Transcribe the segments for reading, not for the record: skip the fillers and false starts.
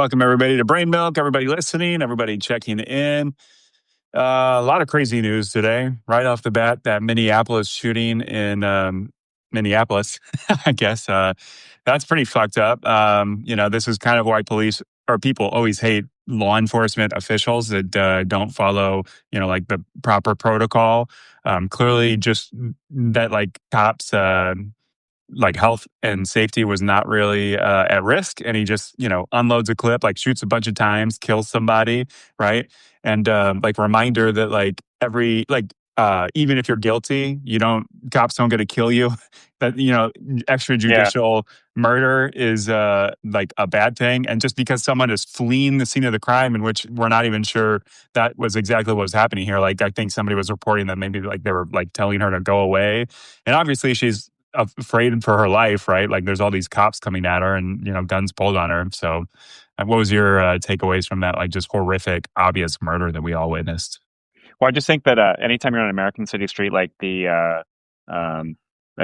Welcome everybody to Brain Milk. Everybody listening, everybody checking in. A lot of crazy news today. Right off the bat, that Minneapolis shooting in Minneapolis, I guess that's pretty fucked up. This is kind of why police or people always hate law enforcement officials that don't follow, like the proper protocol. Clearly, just that like cops. Like health and safety was not really at risk, and he just unloads a clip, like shoots a bunch of times, kills somebody, right? And like reminder that like every like even if you're guilty, cops don't get to kill you. That Yeah. extrajudicial murder is like a bad thing, and just because someone is fleeing the scene of the crime, in which we're not even sure that was exactly what was happening here. Like I think somebody was reporting that maybe like they were like telling her to go away, and obviously she's afraid for her life, right? Like there's all these cops coming at her and, guns pulled on her. So what was your takeaways from that, like just horrific, obvious murder that we all witnessed? Well, I just think that anytime you're on an American city street, like I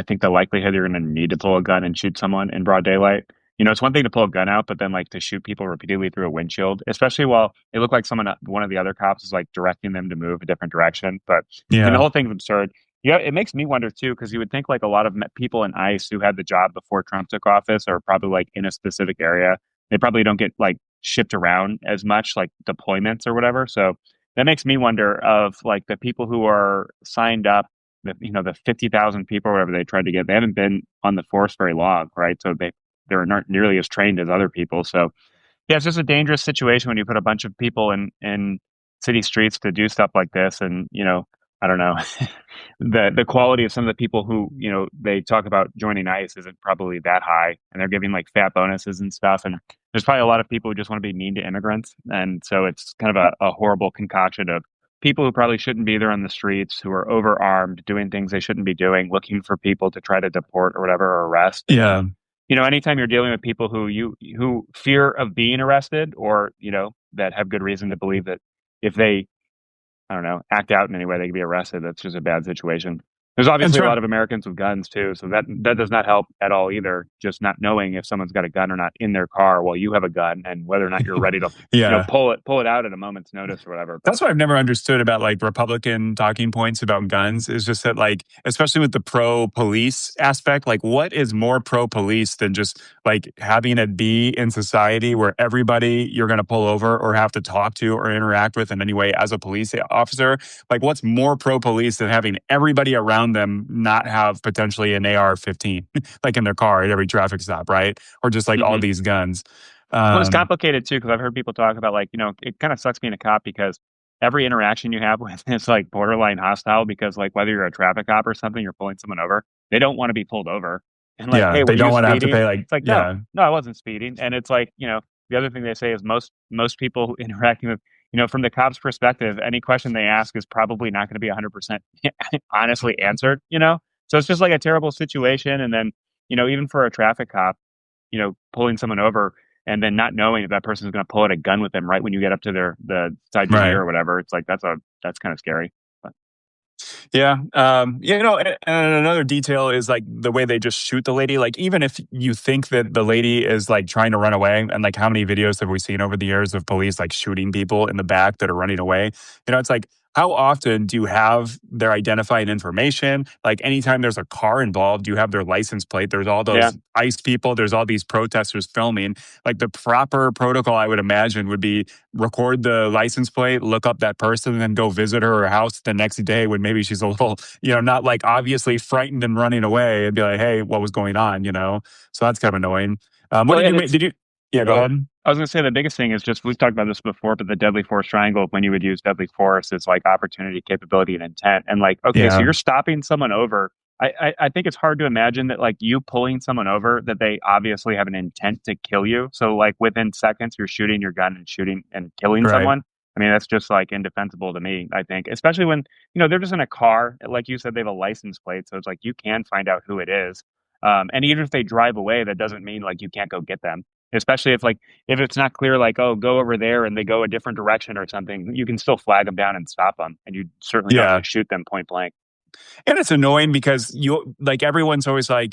think the likelihood you're going to need to pull a gun and shoot someone in broad daylight. It's one thing to pull a gun out, but then like to shoot people repeatedly through a windshield, especially while it looked like one of the other cops was like directing them to move a different direction. But the Yeah. whole thing's absurd. Yeah, it makes me wonder too, because you would think like a lot of people in ICE who had the job before Trump took office are probably like in a specific area. They probably don't get like shipped around as much, like deployments or whatever. So that makes me wonder of like the people who are signed up, the 50,000 people or whatever they tried to get. They haven't been on the force very long, right? So they're not nearly as trained as other people. So yeah, it's just a dangerous situation when you put a bunch of people in city streets to do stuff like this. And I don't know, the quality of some of the people who they talk about joining ICE isn't probably that high, and they're giving like fat bonuses and stuff. And there's probably a lot of people who just want to be mean to immigrants, and so it's kind of a horrible concoction of people who probably shouldn't be there on the streets, who are overarmed, doing things they shouldn't be doing, looking for people to try to deport or whatever, or arrest. And Yeah. anytime you're dealing with people who fear of being arrested, or that have good reason to believe that if they, I don't know, act out in any way they could be arrested, that's just a bad situation. There's And obviously a lot Trump, of Americans with guns too, so that does not help at all either. Just not knowing if someone's got a gun or not in their car while you have a gun, and whether or not you're ready to yeah. pull it out at a moment's notice or whatever. But That's what I've never understood about like Republican talking points about guns is just that, like, especially with the pro police aspect, like, what is more pro police than just like having it be in society where everybody you're going to pull over or have to talk to or interact with in any way as a police officer? Like, what's more pro police than having everybody around them not have potentially an AR 15, like in their car at every traffic stop, right? Or just like all mhm. these guns. Well, it's Um, complicated too, because I've heard people talk about like, it kind of sucks being a cop because every interaction you have with is like borderline hostile, because like whether you're a traffic cop or something, you're pulling someone over, they don't want to be pulled over. And like, yeah, hey, were they you don't want to have to speeding? pay like, It's like, no, yeah. no, I wasn't speeding. And it's like, the other thing they say is most people who interacting with, from the cop's perspective, any question they ask is probably not going to be 100% honestly answered, So it's just like a terrible situation. And then, even for a traffic cop, pulling someone over and then not knowing if that person is going to pull out a gun with them right when you get up to the side view Right. mirror or whatever. It's like that's kind of scary. But Yeah. And another detail is like the way they just shoot the lady. Like, even if you think that the lady is like trying to run away, and like how many videos have we seen over the years of police like shooting people in the back that are running away? It's like, how often do you have their identifying information? Like, anytime there's a car involved, do you have their license plate? There's all yeah, those ICE people, there's all these protesters filming. Like, the proper protocol, I would imagine, would be record the license plate, look up that person, and then go visit her house the next day when maybe she's a little, not like obviously frightened and running away, and be like, hey, what was going on? So that's kind of annoying. What well, did you and make? it's Yeah, go ahead. I was going to say the biggest thing is just we've talked about this before, but the deadly force triangle, when you would use deadly force, is like opportunity, capability, and intent. And like, okay, so Yeah, you're stopping someone over. I think it's hard to imagine that like you pulling someone over, that they obviously have an intent to kill you. So like within seconds, you're shooting your gun and shooting and killing right. someone. I mean, that's just like indefensible to me, I think, especially when, they're just in a car. Like you said, they have a license plate. So it's like you can find out who it is. And even if they drive away, that doesn't mean like you can't go get them, especially if it's not clear, like, oh, go over there, and they go a different direction or something, you can still flag them down and stop them, and you certainly don't Yeah. just shoot them point blank. And it's annoying because you like everyone's always like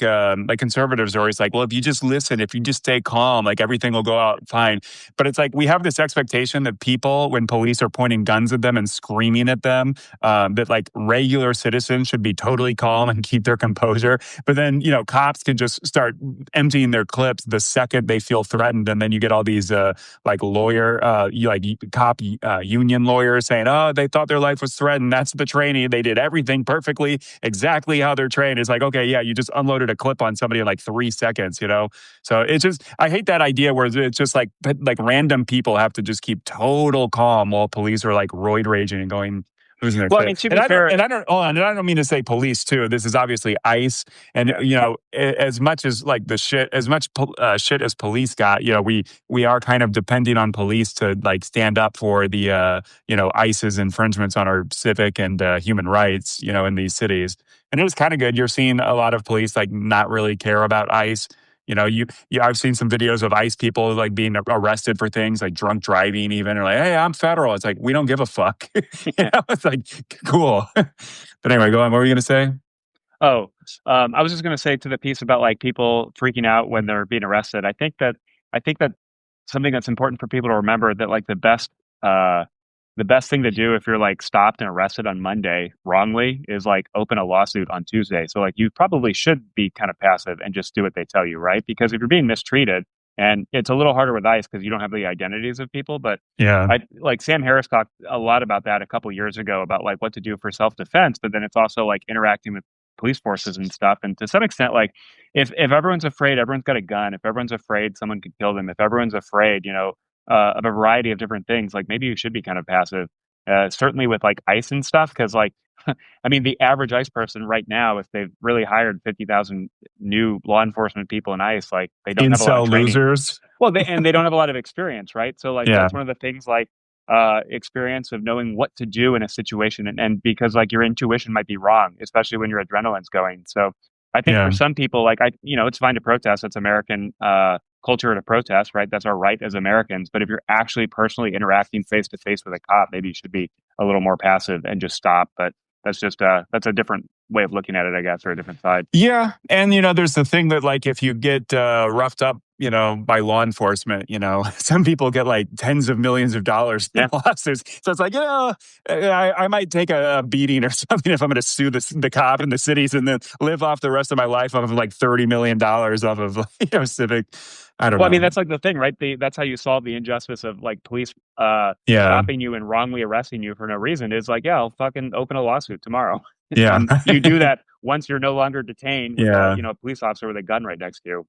conservatives are always like, well, if you just listen, if you just stay calm, like everything will go out fine. But it's like we have this expectation that people, when police are pointing guns at them and screaming at them, that like regular citizens should be totally calm and keep their composure. But then, cops can just start emptying their clips the second they feel threatened. And then you get all these cop union lawyers saying, oh, they thought their life was threatened. That's the training. They did everything perfectly, exactly how they're trained. It's like, okay, yeah, you just unloaded a clip on somebody in like 3 seconds. So it's just, I hate that idea where it's just like random people have to just keep total calm while police are like roid raging and going, losing their Well, I shit. mean, to And be I don't, fair, and I don't, hold on, and I don't mean to say police too. This is obviously ICE, and yeah. as much as like the shit, as much shit as police got, we are kind of depending on police to like stand up for the ICE's infringements on our civic and human rights, in these cities. And it was kind of good. You're seeing a lot of police like not really care about ICE. I've seen some videos of ICE people like being arrested for things like drunk driving, even, or like, hey, I'm federal. It's like, we don't give a fuck. It's like, cool. But anyway, go on. What were you going to say? Oh, I was just going to say to the piece about like people freaking out when they're being arrested. I think that something that's important for people to remember that like the best thing to do if you're like stopped and arrested on Monday wrongly is like open a lawsuit on Tuesday. So like you probably should be kind of passive and just do what they tell you, right? Because if you're being mistreated, and it's a little harder with ICE because you don't have the identities of people, but Yeah. I like Sam Harris talked a lot about that a couple years ago about like what to do for self-defense, but then it's also like interacting with police forces and stuff. And to some extent, like if everyone's afraid, everyone's got a gun. If everyone's afraid, someone could kill them. If everyone's afraid, of a variety of different things, like maybe you should be kind of passive. Certainly with like ICE and stuff, because like I mean, the average ICE person right now, if they've really hired 50,000 new law enforcement people in ICE, like they don't have a lot of Incel training. losers. Well, they don't have a lot of experience, right? So like Yeah. that's one of the things like experience of knowing what to do in a situation, and because like your intuition might be wrong, especially when your adrenaline's going. So I think for Yeah. some people, like it's fine to protest. It's American culture to protest, right? That's our right as Americans. But if you're actually personally interacting face to face with a cop, maybe you should be a little more passive and just stop. But that's a different way of looking at it, I guess, or a different side. Yeah. And, there's the thing that, like, if you get roughed up, by law enforcement, some people get like tens of millions of dollars in Yeah. lawsuits. So it's like, I might take a beating or something if I'm going to sue the cop in the cities and then live off the rest of my life off of like $30 million off of, civic. I don't Well, I mean, know. that's like the thing, right? That's how you solve the injustice of like police Yeah. stopping you and wrongly arresting you for no reason. Is like, yeah, I'll fucking open a lawsuit tomorrow. Yeah. And you do that once you're no longer detained with Yeah. a police officer with a gun right next to you.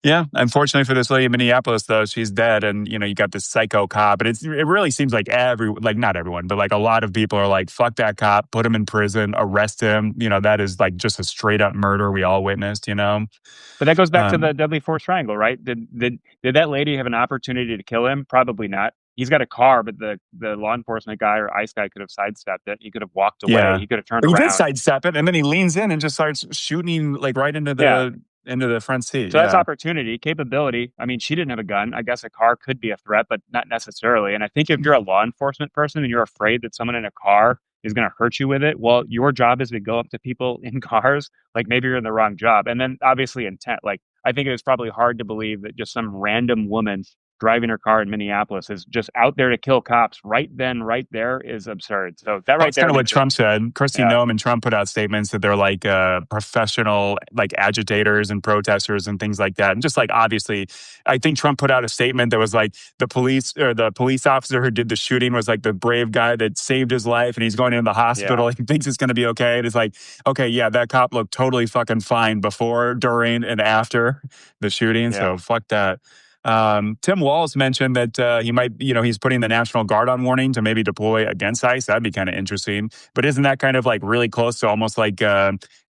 Yeah, unfortunately for this lady in Minneapolis, though, she's dead, and you got this psycho cop, and it really seems like not everyone, but like a lot of people are like, "Fuck that cop, put him in prison, arrest him." That is like just a straight up murder we all witnessed. But that goes back to Um, the deadly force triangle, right? Did that lady have an opportunity to kill him? Probably not. He's got a car, but the law enforcement guy or ICE guy could have sidestepped it. He could have walked away. yeah, He could have turned but he did around. sidestep it, and then he leans in and just starts shooting like right Yeah. into the front seat. So that's Yeah, opportunity, capability. I mean, she didn't have a gun. I guess a car could be a threat, but not necessarily. And I think if you're a law enforcement person and you're afraid that someone in a car is going to hurt you with it, well, your job is to go up to people in cars. Like maybe you're in the wrong job. And then obviously intent. Like I think it was probably hard to believe that just some random woman driving her car in Minneapolis is just out there to kill cops right then, right there is absurd. So that well, right it's kind there of what makes it. Trump said. Kristi Yeah. Noem and Trump put out statements that they're like professional, like agitators and protesters and things like that. And just like obviously, I think Trump put out a statement that was like the police officer who did the shooting was like the brave guy that saved his life, and he's going into the Yeah. hospital. He thinks it's going to be okay. And it's like, okay, yeah, that cop looked totally fucking fine before, during, and after the shooting. Yeah. So fuck that. Tim Walz mentioned that he might, he's putting the National Guard on warning to maybe deploy against ICE. That'd be kind of interesting. But isn't that kind of like really close to almost like,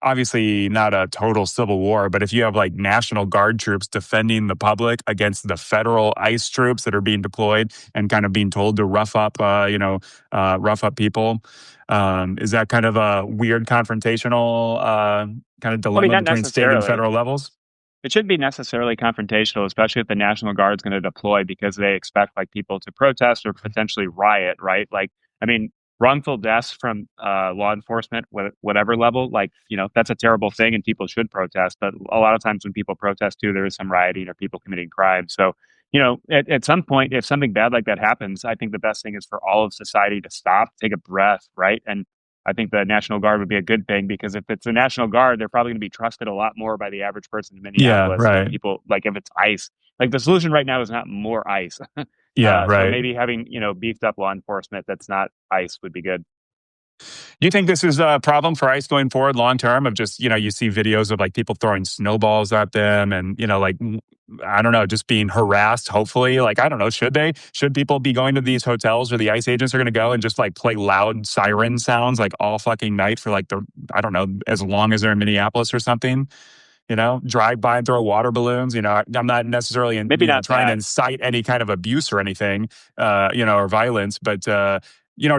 obviously not a total civil war, but if you have like National Guard troops defending the public against the federal ICE troops that are being deployed and kind of being told to rough up, rough up people, is that kind of a weird confrontational kind of Well, I mean, dilemma not between state and necessarily. federal levels? It shouldn't be necessarily confrontational, especially if the National Guard is going to deploy because they expect like people to protest or potentially riot, right? Like, I mean, wrongful deaths from law enforcement, whatever level, like, that's a terrible thing and people should protest. But a lot of times when people protest too, there is some rioting or people committing crime. So, at some point, if something bad like that happens, I think the best thing is for all of society to stop, take a breath, right? And I think the National Guard would be a good thing because if it's a National Guard, they're probably going to be trusted a lot more by the average person in Yeah, Minneapolis than right. people like if it's ICE. Like the solution right now is not more ICE. Yeah, So right. maybe having, beefed up law enforcement that's not ICE would be good. Do you think this is a problem for ICE going forward long term of just, you see videos of like people throwing snowballs at them and, like, I don't know, just being harassed, hopefully. Like, I don't know, should they? Should people be going to these hotels where the ICE agents are going to go and just like play loud siren sounds like all fucking night for like I don't know, as long as they're in Minneapolis or something? Drive by and throw water balloons. I'm not necessarily Maybe not trying to that. incite any kind of abuse or anything, or violence, but, at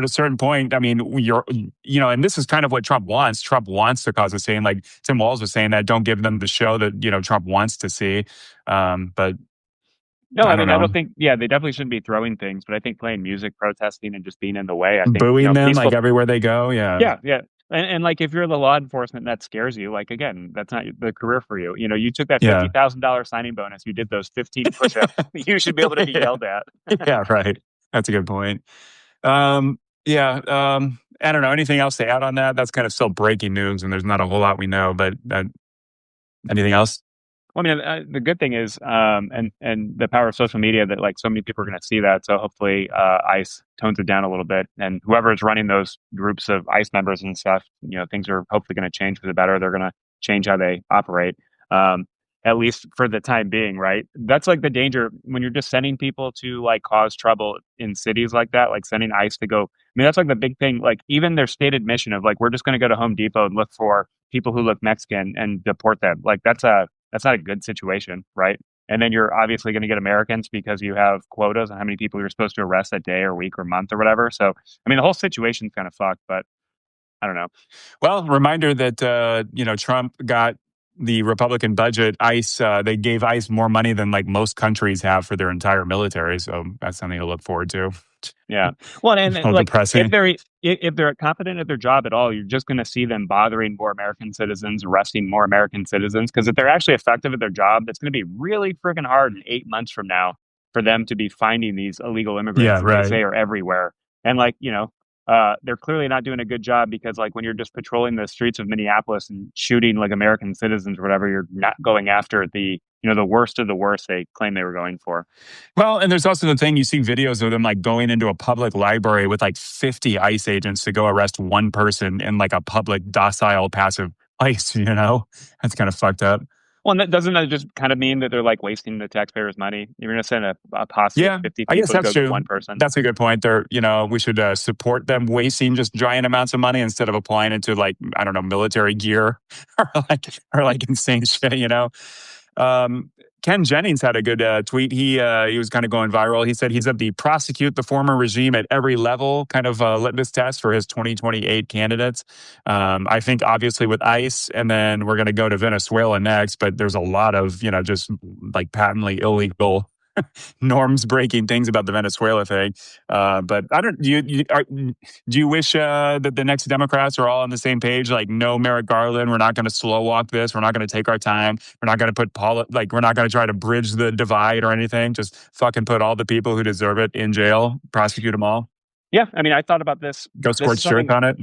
a certain point, I mean, and this is kind of what Trump wants. Trump wants to cause a scene. Like Tim Walz was saying that don't give them the show that, Trump wants to see. But No, I I don't mean, I know, don't think, yeah, they definitely shouldn't be throwing things, but I think playing music, protesting, and just being in the way, I think, booing them like peaceful. everywhere they go. Yeah. Yeah, yeah. And like if you're the law enforcement that scares you, like again, that's not the career for you. You took that Yeah. $50,000 signing bonus, you did those 15 push-ups, you should be able to be Yeah. yelled at. Yeah. Right. That's a good point. Yeah. I don't know. Anything else to add on that? That's kind of still breaking news, and there's not a whole lot we know. But anything else? Well, I mean, the good thing is, and the power of social media that like so many people are going to see that. So hopefully, ICE tones it down a little bit, and whoever is running those groups of ICE members and stuff, things are hopefully going to change for the better. They're going to change how they operate, um, at least for the time being, right? That's like the danger when you're just sending people to like cause trouble in cities like that, like sending ICE to go. I mean, that's like the big thing. Like even their stated mission of like we're just going to go to Home Depot and look for people who look Mexican and deport them. Like that's not a good situation, right? And then you're obviously going to get Americans because you have quotas on how many people you're supposed to arrest a day or week or month or whatever. So, I mean, the whole situation's kind of fucked, but I don't know. Well, reminder that Trump got the Republican budget. ICE they gave ICE more money than like most countries have for their entire military. So that's something to look forward to. Yeah. Well, and Oh, like depressing. if they're competent at their job at all, you're just going to see them bothering more American citizens, arresting more American citizens. Because if they're actually effective at their job, it's going to be really freaking hard in 8 months from now for them to be finding these illegal Yeah, immigrants that they right. say are everywhere. And like they're clearly not doing a good job because like when you're just patrolling the streets of Minneapolis and shooting like American citizens or whatever, you're not going after the the worst of the worst they claim they were going for. Well, and there's also the thing you see videos of them like going into a public library with like 50 ICE agents to go arrest one person in like a public docile passive place. That's kind of fucked up. Well, and doesn't that just kind of mean that they're like wasting the taxpayers' money? You're going to send a posse of Yeah, 50 I guess people to that's go get true. one person. That's a good point. We should support them wasting just giant amounts of money instead of applying it to like, I don't know, military gear or like insane shit, Um, Ken Jennings had a good tweet. He was kind of going viral. He said he's up to prosecute the former regime at every level, kind of litmus test for his 2028 candidates. I think obviously with ICE, and then we're going to go to Venezuela next. But there's a lot of just like patently illegal norms breaking things about the Venezuela thing. But I don't. Do you wish that the next Democrats are all on the same page? Like, no, Merrick Garland, we're not going to slow walk this. We're not going to take our time. We're not going to we're not going to try to bridge the divide or anything. Just fucking put all the people who deserve it in jail. Prosecute them all. Yeah, I mean, I thought about this. Go This scorch is shirts something. on it.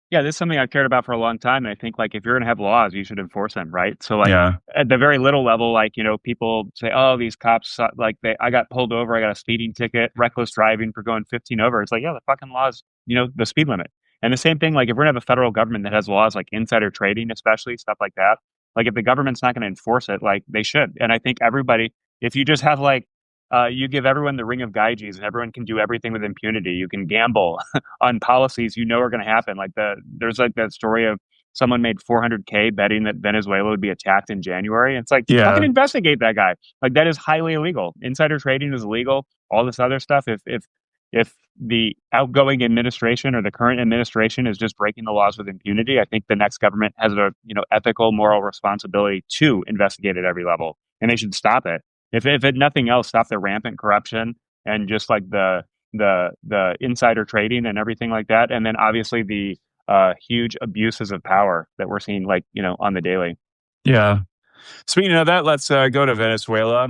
Yeah, this is something I've cared about for a long time. And I think like if you're going to have laws, you should enforce them, right? So like Yeah. at the very little level, like people say, oh, these cops like I got pulled over, I got a speeding ticket, reckless driving for going 15 over. It's like yeah, the fucking laws, the speed limit. And the same thing, like if we're gonna have a federal government that has laws like insider trading, especially stuff like that, like if the government's not going to enforce it, like they should. And I think everybody, if you just have like you give everyone the ring of Gyges and everyone can do everything with impunity. You can gamble on policies are going to happen. Like there's like that story of someone made 400K betting that Venezuela would be attacked in January. It's like fucking Yeah. investigate that guy. Like that is highly illegal. Insider trading is illegal. All this other stuff. If the outgoing administration or the current administration is just breaking the laws with impunity, I think the next government has a ethical, moral responsibility to investigate at every level, and they should stop it. If it nothing else, stop the rampant corruption and just like the insider trading and everything like that, and then obviously the huge abuses of power that we're seeing, like, on the daily. Yeah. Speaking of that, let's go to Venezuela.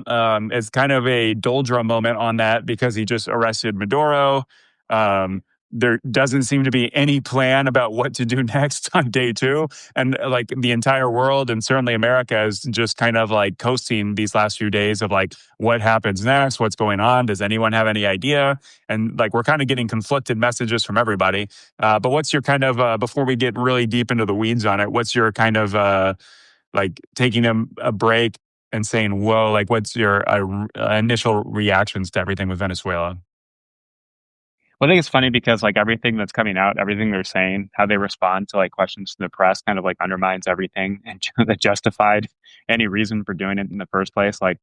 It's kind of a doldrum moment on that because he just arrested Maduro. There doesn't seem to be any plan about what to do next on day two. And like the entire world and certainly America is just kind of like coasting these last few days of like, what happens next? What's going on? Does anyone have any idea? And like, we're kind of getting conflicted messages from everybody. But what's your kind of, before we get really deep into the weeds on it, what's your kind of, like taking a break and saying, whoa, like what's your initial reactions to everything with Venezuela? Well, I think it's funny because like everything that's coming out, everything they're saying, how they respond to like questions from the press kind of like undermines everything and that justified any reason for doing it in the first place. Like,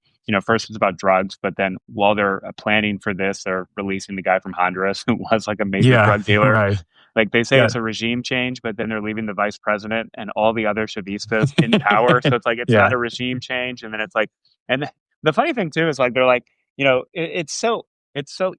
first it's about drugs, but then while they're planning for this, they're releasing the guy from Honduras who was like a major Yeah, drug dealer. right. Like they say Yeah. it's a regime change, but then they're leaving the vice president and all the other chavistas in power. So it's like it's Yeah. not a regime change. And then it's like, and the funny thing too is like they're like, it's so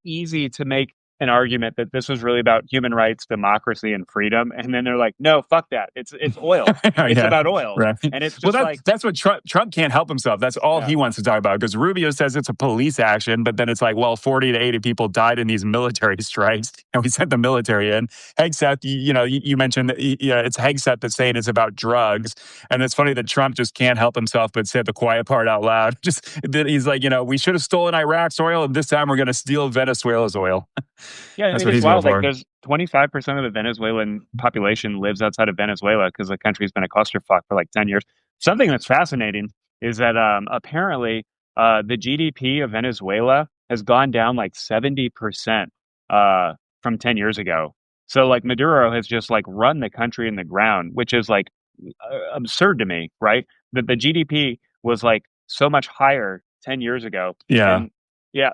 easy to make an argument that this was really about human rights, democracy, and freedom, and then they're like, "No, fuck that. It's oil. It's Yeah, about oil." right. And it's Well, just like, that's what Trump can't help himself. That's all yeah, he wants to talk about because Rubio says it's a police action, but then it's like, well, 40 to 80 people died in these military strikes, and we sent the military in. Hegseth, you mentioned that, it's Hegseth that's saying it's about drugs, and it's funny that Trump just can't help himself but say the quiet part out loud. Just that he's like, we should have stolen Iraq's oil, and this time we're going to steal Venezuela's oil. yeah. I That's mean, what it's he's going wild. Like, for. there's 25% of the Venezuelan population lives outside of Venezuela because the country's been a clusterfuck for like 10 years. Something that's fascinating is that apparently the GDP of Venezuela has gone down like 70% from 10 years ago. So like Maduro has just like run the country in the ground, which is like absurd to me, right? That the GDP was like so much higher 10 years ago. Yeah. And yeah,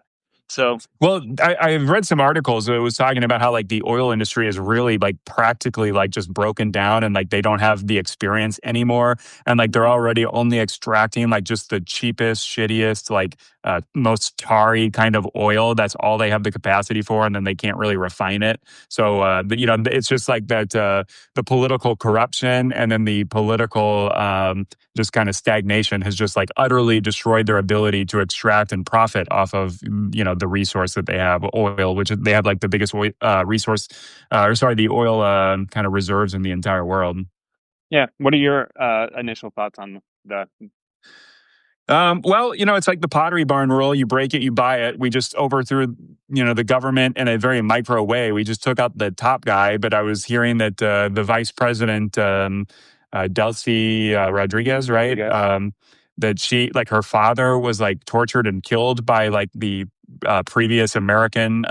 so Well, I've read some articles that was talking about how like the oil industry is really like practically like just broken down and like they don't have the experience anymore. And like they're mhm, already only extracting like just the cheapest, shittiest, like most tarry kind of oil. That's all they have the capacity for. And then they can't really refine it. So, it's just like that the political corruption and then the political just kind of stagnation has just like utterly destroyed their ability to extract and profit off of the resource that they have, oil, which they have like the biggest resource, or sorry, the oil kind of reserves in the entire world. yeah. What are your initial thoughts on the? Well, it's like the Pottery Barn rule. You break it, you buy it. We just overthrew, the government in a very micro way. We just took out the top guy. But I was hearing that the vice president, Delcy Rodriguez, right? Rodriguez? That she, like, her father was like tortured and killed by like the previous American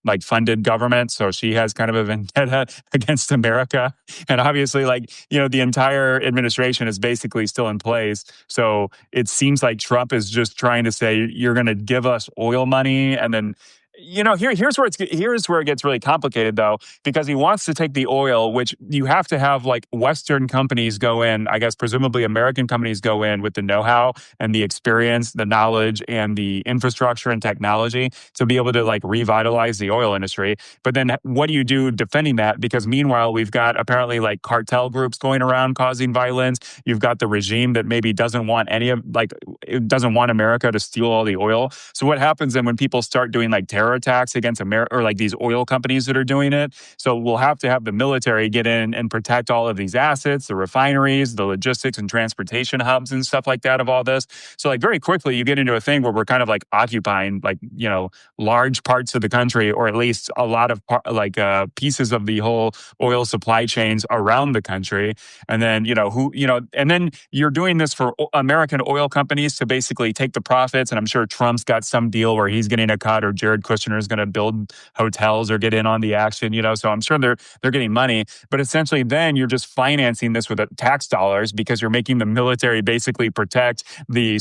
like funded government. So she has kind of a vendetta against America. And obviously, like, the entire administration is basically still in place. So it seems like Trump is just trying to say, you're going to give us oil money. And then, here's where it gets really complicated though, because he wants to take the oil, which you have to have like Western companies go in, I guess, presumably American companies go in with the know-how and the experience, the knowledge and the infrastructure and technology to be able to like revitalize the oil industry. But then what do you do defending that? Because meanwhile, we've got apparently like cartel groups going around causing violence. You've got the regime that maybe doesn't want it doesn't want America to steal all the oil. So what happens then when people start doing like terror attacks against America or like these oil companies that are doing it? So we'll have to have the military get in and protect all of these assets, the refineries, the logistics and transportation hubs and stuff like that of all this. So like very quickly you get into a thing where we're kind of like occupying like, large parts of the country, or at least a lot of pieces of the whole oil supply chains around the country. And then, and then you're doing this for American oil companies to basically take the profits. And I'm sure Trump's got some deal where he's getting a cut, or Jared Kushner is going to build hotels or get in on the action, so I'm sure they're getting money. But essentially then you're just financing this with tax dollars because you're making the military basically protect the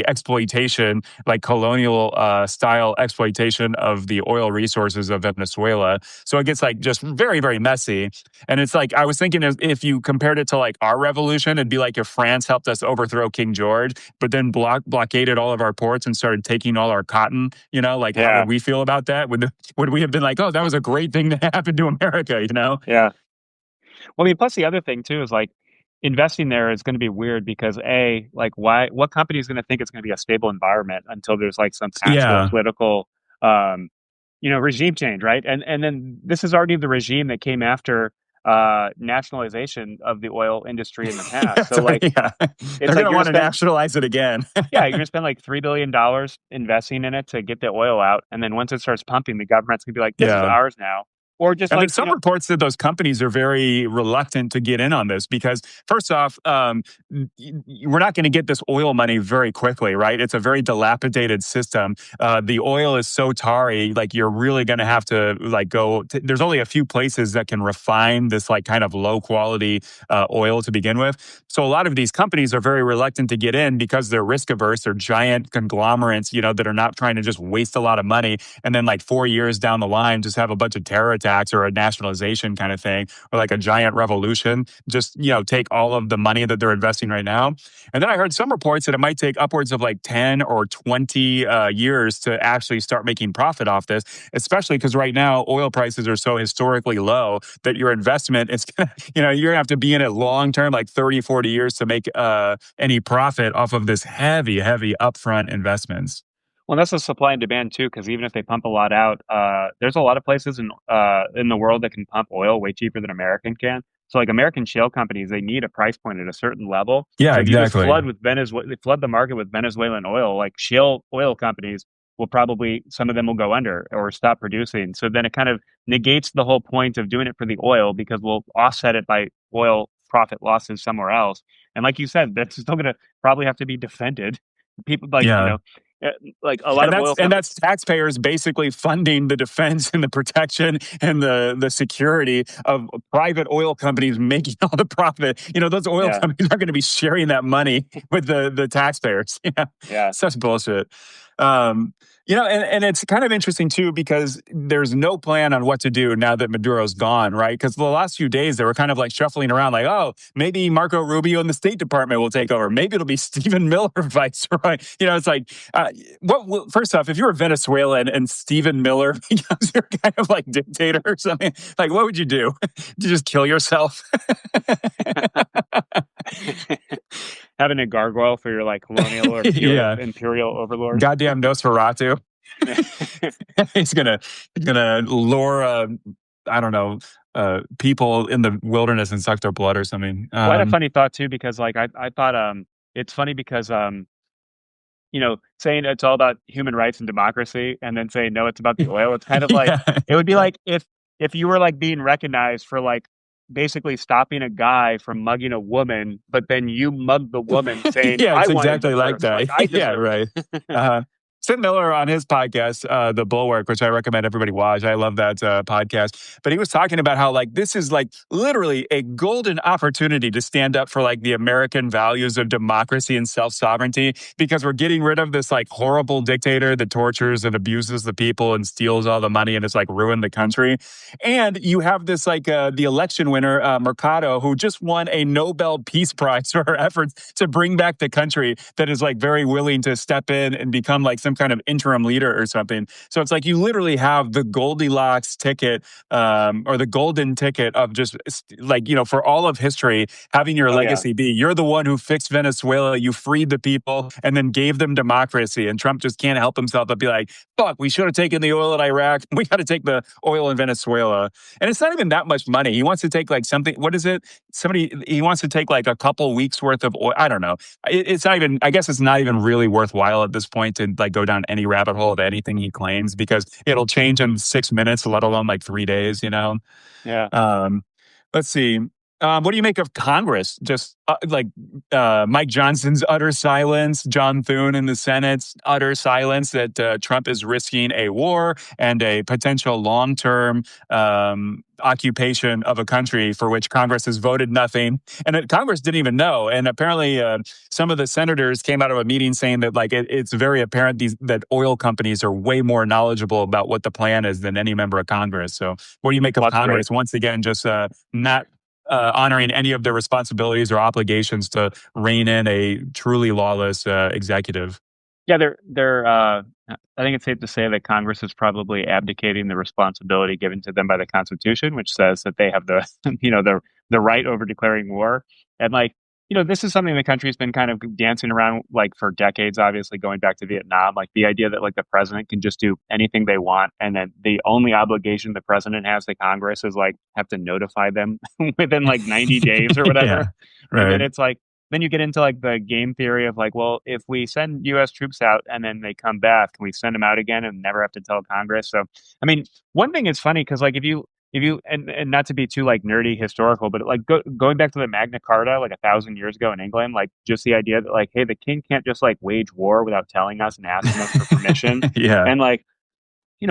exploitation, like colonial style exploitation of the oil resources of Venezuela. So it gets like just very, very messy. And it's like, I was thinking if you compared it to like our revolution, it'd be like if France helped us overthrow King George, but then blockaded all of our ports and started taking all our cotton, like how Yeah, would we feel about that? Would we have been like, oh, that was a great thing to happen to America, you know? Yeah. Well, I mean, plus the other thing too is like investing there is going to be weird because like what company is going to think it's going to be a stable environment until there's like some actual Yeah. political, um, regime change, right? And then this is already the regime that came after nationalization of the oil industry in the past. So like Yeah. it's They're like going to you're going to want to spend nationalize it again. yeah, you're going to spend like $3 billion investing in it to get the oil out, and then once it starts pumping, the government's going to be like, "This is Yeah. ours now," or just And like there's some reports that those companies are very reluctant to get in on this because, first off, we're not going to get this oil money very quickly, right? It's a very dilapidated system. The oil is so tarry, like you're really going to have to like there's only a few places that can refine this like kind of low quality oil to begin with. So a lot of these companies are very reluctant to get in because they're risk averse. They're giant conglomerates, that are not trying to just waste a lot of money and then like 4 years down the line just have a bunch of terror attacks or a nationalization kind of thing or like a giant revolution. Just take all of the money that they're investing right now. And then I heard some reports that it might take upwards of like 10 or 20 years to actually start making profit off this, especially because right now oil prices are so historically low that your investment is gonna, you're gonna have to be in it long term, like 30, 40 years to make any profit off of this heavy, heavy upfront investments. well, that's a supply and demand too, because even if they pump a lot out, there's a lot of places in the world that can pump oil way cheaper than American can. So like American shale companies, they need a price point at a certain level. Yeah, So if you just exactly. flood the market with Venezuelan oil, like shale oil companies will probably some of them will go under or stop producing. So then it kind of negates the whole point of doing it for the oil because we'll offset it by oil profit losses somewhere else. And like you said, that's still going to probably have to be defended. People like, Yeah. uh, like a lot And of that's oil and companies. that's taxpayers basically funding the defense and the protection and the security of private oil companies making all the profit. Those oil Yeah, companies are going to be sharing that money with the taxpayers. yeah, Such bullshit. Um, and it's kind of interesting too because there's no plan on what to do now that Maduro's gone, right? Because the last few days they were kind of like shuffling around, like, oh, maybe Marco Rubio in the State Department will take over. Maybe it'll be Stephen Miller viceroy. It's like first off, if you were Venezuela and Stephen Miller becomes your kind of like dictator or something, like what would you do? You just kill yourself? having a gargoyle for your like colonial or Yeah, imperial overlord. goddamn Nosferatu. he's gonna he's gonna lure I don't know people in the wilderness and suck their blood or something. Well, I had a funny thought too because like I thought it's funny because saying it's all about human rights and democracy and then saying no, it's about the oil. It's kind of like Yeah. it would be like if you were like being recognized for like basically stopping a guy from mugging a woman, but then you mugged the woman saying, Yeah, I it's wanted the exactly like perks, like that. I Yeah, deserve right. it. Uh, Tim Miller on his podcast, The Bulwark, which I recommend everybody watch. I love that podcast. But he was talking about how like this is like literally a golden opportunity to stand up for like the American values of democracy and self-sovereignty because we're getting rid of this like horrible dictator that tortures and abuses the people and steals all the money and has like ruined the country. And you have this like the election winner, Mercado, who just won a Nobel Peace Prize for her efforts to bring back the country that is like very willing to step in and become like some kind of interim leader or something. So it's like you literally have the Goldilocks ticket or the golden ticket of just like, for all of history, having your Oh yeah. legacy be you're the one who fixed Venezuela, you freed the people and then gave them democracy. And Trump just can't help himself but be like, fuck, we should have taken the oil in Iraq. We got to take the oil in Venezuela. And it's not even that much money. He wants to take like something, what is it? He wants to take like a couple weeks worth of oil. I don't know. It's not even, I guess it's not even really worthwhile at this point to like go down any rabbit hole of anything he claims because it'll change in 6 minutes, let alone like 3 days. Yeah. Um, let's see. What do you make of Congress? Just Mike Johnson's utter silence, John Thune in the Senate's utter silence that Trump is risking a war and a potential long-term occupation of a country for which Congress has voted nothing. And Congress didn't even know. And apparently some of the senators came out of a meeting saying that like it's very apparent that oil companies are way more knowledgeable about what the plan is than any member of Congress. So what do you make of Well, that's great. Congress? Once again, just not honoring any of their responsibilities or obligations to rein in a truly lawless executive. Yeah, they're. I think it's safe to say that Congress is probably abdicating the responsibility given to them by the Constitution, which says that they have the the right over declaring war. And like this is something the country's been kind of dancing around like for decades. Obviously, going back to Vietnam, like the idea that like the president can just do anything they want, and then the only obligation the president has to Congress is like have to notify them within like 90 days or Yeah, whatever. And then right. it's like then you get into like the game theory of like, well, if we send U.S. troops out and then they come back, can we send them out again and never have to tell Congress? So, I mean, one thing is funny because like if you and not to be too like nerdy historical, but like going back to the Magna Carta like 1,000 years ago in England, like just the idea that like, hey, the king can't just like wage war without telling us and asking us for permission, Yeah. and like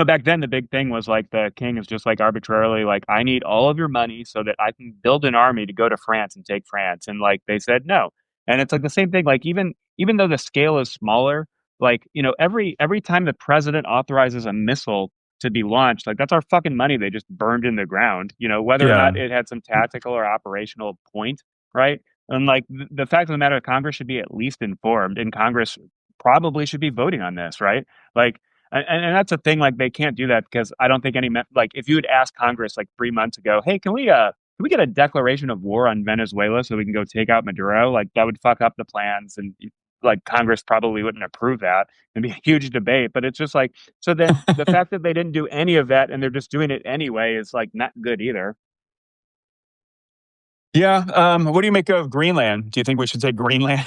back then the big thing was like the king is just like arbitrarily like, I need all of your money so that I can build an army to go to France and take France. And like they said no. And it's like the same thing, like even though the scale is smaller, like, every time the president authorizes a missile to be launched, like that's our fucking money they just burned in the ground, whether or Yeah. not it had some tactical or operational point, right? And like the fact of the matter, Congress should be at least informed, and Congress probably should be voting on this, right? Like and that's a thing. Like they can't do that because I don't think like if you had asked Congress like 3 months ago, hey, can we get a declaration of war on Venezuela so we can go take out Maduro? Like that would fuck up the plans, and like Congress probably wouldn't approve that. It'd be a huge debate. But it's just like, so then the fact that they didn't do any of that and they're just doing it anyway is like not good either. Yeah. What do you make of Greenland? Do you think we should take Greenland?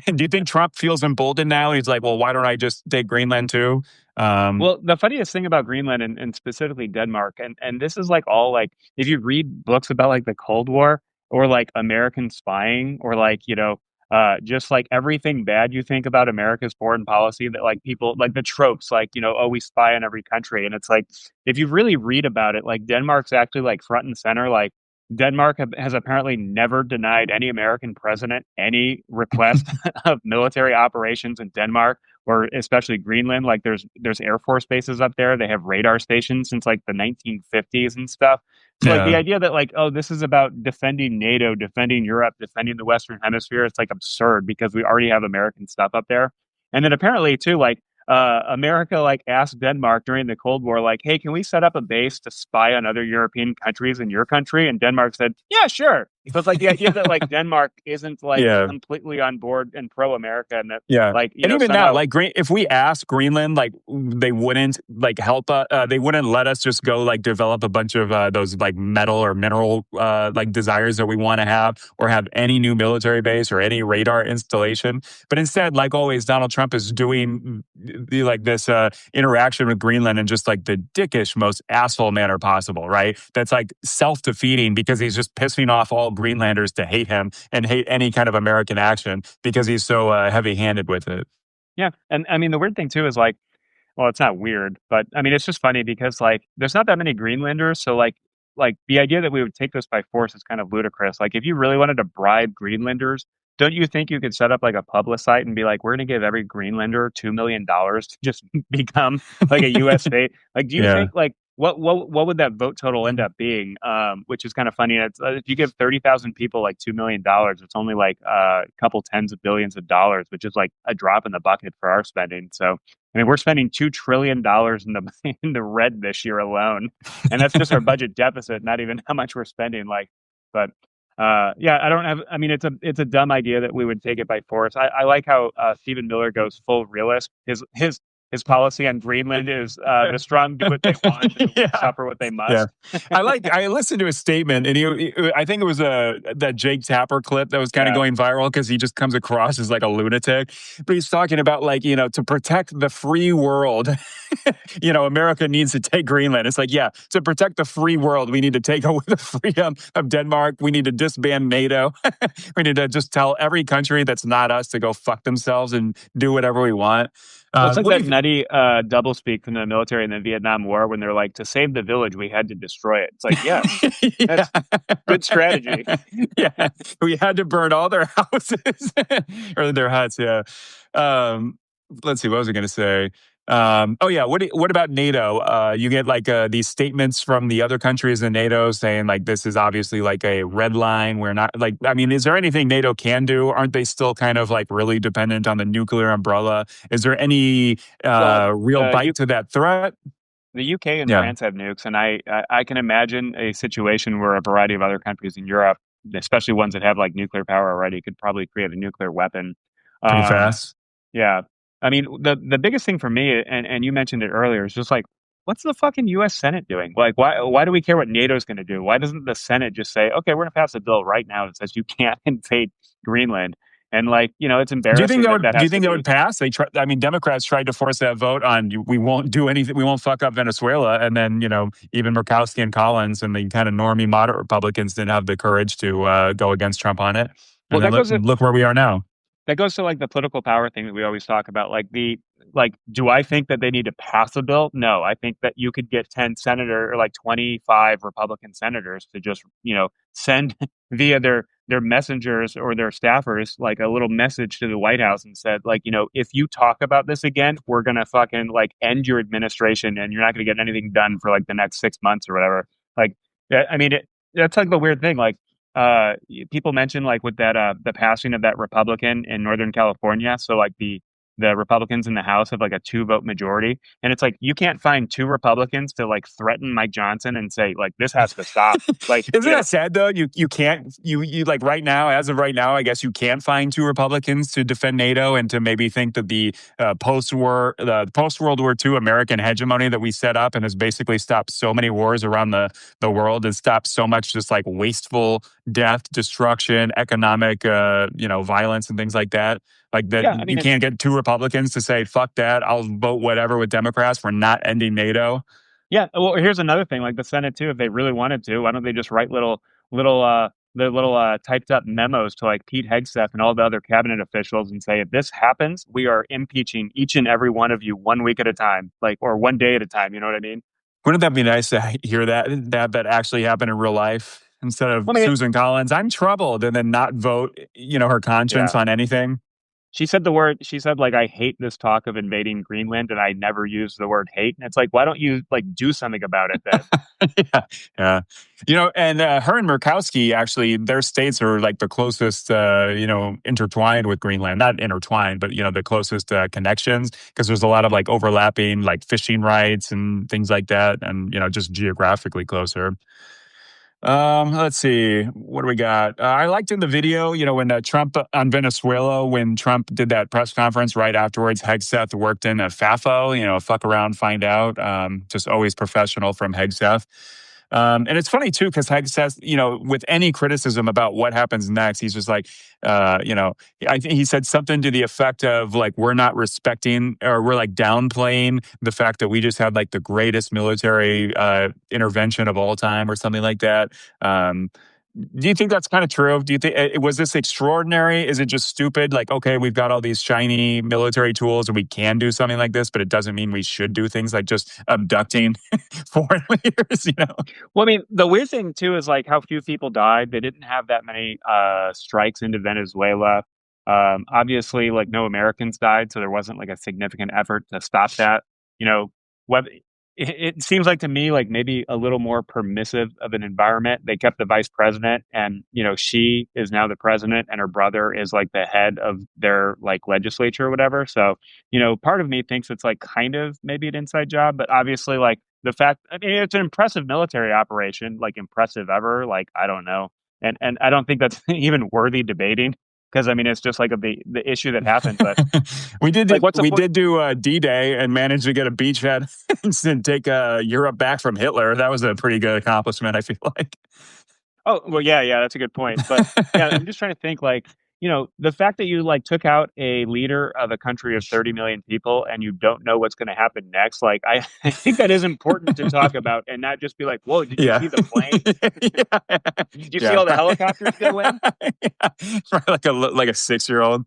Do you think Trump feels emboldened now? He's like, well, why don't I just take Greenland too? Um, Well, the funniest thing about Greenland and specifically Denmark, and this is like all like if you read books about like the Cold War or like American spying or like, just like everything bad you think about America's foreign policy that like people like the tropes, like, oh, we spy on every country. And it's like if you really read about it, like Denmark's actually like front and center. Like Denmark has apparently never denied any American president any request of military operations in Denmark or especially Greenland. Like there's Air Force bases up there. They have radar stations since like the 1950s and stuff. So like the yeah. idea that like, oh, this is about defending NATO, defending Europe, defending the Western Hemisphere, it's like absurd because we already have American stuff up there. And then apparently too, like America like asked Denmark during the Cold War, like, hey, can we set up a base to spy on other European countries in your country? And Denmark said, yeah, sure. So it's like the idea that like Denmark isn't like Yeah. completely on board and pro America, and that Yeah. like And even now, somehow. like if we ask Greenland, like they wouldn't like help us. They wouldn't let us just go like develop a bunch of those like metal or mineral like desires that we want to have, or have any new military base or any radar installation. But instead, like always, Donald Trump is doing like this interaction with Greenland in just like the dickish, most asshole manner possible. Right? That's like self defeating because he's just pissing off all Greenlanders to hate him and hate any kind of American action because he's so heavy handed with it. Yeah, and I mean the weird thing too is like, well, it's not weird, but I mean it's just funny because like there's not that many Greenlanders, so like the idea that we would take this by force is kind of ludicrous. Like if you really wanted to bribe Greenlanders, don't you think you could set up like a public site and be like, we're going to give every Greenlander $2 million to just become like a U.S. state? Like, do you Yeah. think like what would that vote total end up being? Which is kind of funny. It's, if you give 30,000 people like $2 million, it's only like a couple tens of billions of dollars, which is like a drop in the bucket for our spending. So I mean, we're spending $2 trillion in the in the red this year alone, and that's just our budget deficit, not even how much we're spending. Like, but yeah, I don't have. I mean, it's a dumb idea that we would take it by force. I like how Stephen Miller goes full realist. His policy on Greenland is the strong do what they want and the weak Yeah. suffer what they Yeah. must. I listened to his statement, and I think it was that Jake Tapper clip that was kind of Yeah. going viral because he just comes across as like a lunatic. But he's talking about like, to protect the free world, America needs to take Greenland. It's like, yeah, to protect the free world, we need to take away the freedom of Denmark. We need to disband NATO. We need to just tell every country that's not us to go fuck themselves and do whatever we want. Well, it's like What do that you nutty doublespeak from the military in the Vietnam War when they're like, to save the village, we had to destroy it. It's like, yes, yeah. that's good strategy. Yeah. We had to burn all their houses or their huts. Yeah. Let's see. What was I going to say? Oh yeah. What about NATO? You get like these statements from the other countries in NATO saying like this is obviously like a red line. We're not like. I mean, is there anything NATO can do? Aren't they still kind of like really dependent on the nuclear umbrella? Is there any Well, real the bite to that threat? the UK and Yeah, France have nukes, and I can imagine a situation where a variety of other countries in Europe, especially ones that have like nuclear power already, could probably create a nuclear weapon. pretty Um, fast. yeah, I mean the biggest thing for me, and you mentioned it earlier, is just like, what's the fucking U.S. Senate doing? Like, why do we care what NATO's going to do? Why doesn't the Senate just say, okay, we're going to pass a bill right now that says you can't invade Greenland? And like, it's Do you think embarrassing that that would? that Do you has to think that be. would pass? They try. I mean, Democrats tried to force that vote on. We won't do anything. We won't fuck up Venezuela. And then even Murkowski and Collins and the kind of normie moderate Republicans didn't have the courage to go against Trump on it. Well, And then look where we are now. that goes to like the political power thing that we always talk about. Do I think that they need to pass a bill? No, I think that you could get 10 senator or like 25 Republican senators to just, send via their messengers or their staffers like a little message to the White House and said like, if you talk about this again, we're going to fucking like end your administration and you're not going to get anything done for like the next 6 months or whatever. Like, I mean, that's like the weird thing. Like, people mentioned like with that the passing of that Republican in Northern California. So like the Republicans in the House have like a 2 vote majority, and it's like you can't find two Republicans to like threaten Mike Johnson and say like this has to stop. Like Isn't that sad though? You can't you like right now, as of right now, I guess you can't find two Republicans to defend NATO and to maybe think that the post World War II American hegemony that we set up and has basically stopped so many wars around the world and stopped so much just like wasteful death, destruction, economic violence and things like that. Like that, yeah, I you mean can't get two Republicans to say "fuck that." I'll vote whatever with Democrats. We're not ending NATO. yeah. Well, here's another thing. Like the Senate too, if they really wanted to, why don't they just write little typed up memos to like Pete Hegseth and all the other cabinet officials and say if this happens, we are impeaching each and every one of you 1 week at a time, like or one day at a time. You know what I mean? Wouldn't that be nice to hear that actually happened in real life instead of Well, I mean, Susan Collins? I'm troubled, and then not vote, her conscience yeah. on anything. She said the word, she said, like, I hate this talk of invading Greenland, and I never use the word hate. And it's like, why don't you, like, do something about it then? Yeah, yeah. And her and Murkowski actually, their states are like the closest, intertwined with Greenland. Not intertwined, but the closest connections because there's a lot of like overlapping, like fishing rights and things like that, and just geographically closer. Let's see. What do we got? I liked in the video, when Trump on Venezuela, when Trump did that press conference right afterwards, Hegseth worked in a FAFO, fuck around, find out. Just always professional from Hegseth. And it's funny too, because Hegseth, with any criticism about what happens next, he's just like, I think he said something to the effect of like, we're not respecting or we're like downplaying the fact that we just had like the greatest military intervention of all time or something like that. Um, do you think that's kind of true? Do you think was this extraordinary? Is it just stupid? Like, okay, we've got all these shiny military tools and we can do something like this, but it doesn't mean we should do things like just abducting foreign leaders. Well, I mean, the weird thing, too, is like how few people died. They didn't have that many strikes into Venezuela. Obviously, like, no Americans died, so there wasn't like a significant effort to stop that. You know, whether it seems like to me like maybe a little more permissive of an environment. They kept the vice president, and she is now the president, and her brother is like the head of their like legislature or whatever. So part of me thinks it's like kind of maybe an inside job, but obviously like the fact, I mean, it's an impressive military operation, like impressive ever, like I don't know, and I don't think that's even worthy debating because I mean it's just like the issue that happened, but like what's the We point? did do D-Day and managed to get a beachhead and take Europe back from Hitler. That was a pretty good accomplishment, I feel like. Oh, well, yeah, yeah, that's a good point. But yeah, I'm just trying to think like, the fact that you like took out a leader of a country of 30 million people and you don't know what's going to happen next, like I think that is important to talk about and not just be like, whoa, did you Yeah. see the plane? Yeah. Did you see Yeah. all the helicopters go in? Yeah. Like a 6-year-old.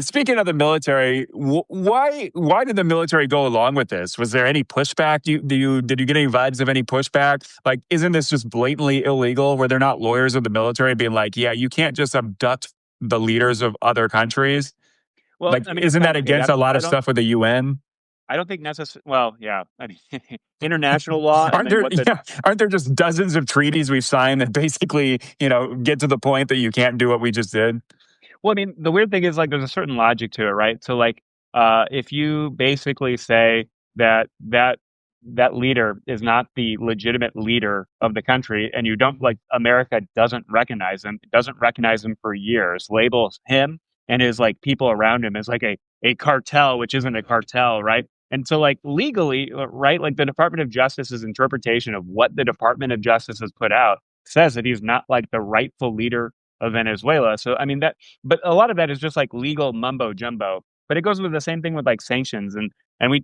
Speaking of the military, why did the military go along with this? Was there any pushback? Did you get any vibes of any pushback? Like, isn't this just blatantly illegal? Where they're not lawyers of the military being like, yeah, you can't just abduct the leaders of other countries. Well, Like, I mean, it's isn't kind that of paid. against a lot I of don't stuff with the UN? I don't think necessarily. Well, yeah, I mean, international law, and Aren't then there, what the yeah, aren't there just dozens of treaties we've signed that basically, get to the point that you can't do what we just did? Well, I mean, the weird thing is like there's a certain logic to it, right? So like if you basically say that leader is not the legitimate leader of the country and you don't like America doesn't recognize him for years, labels him and his like people around him as like a cartel, which isn't a cartel, right? And so like legally, right, like the Department of Justice's interpretation of what the Department of Justice has put out says that he's not like the rightful leader of Venezuela. So I mean that but a lot of that is just like legal mumbo jumbo. But it goes with the same thing with like sanctions and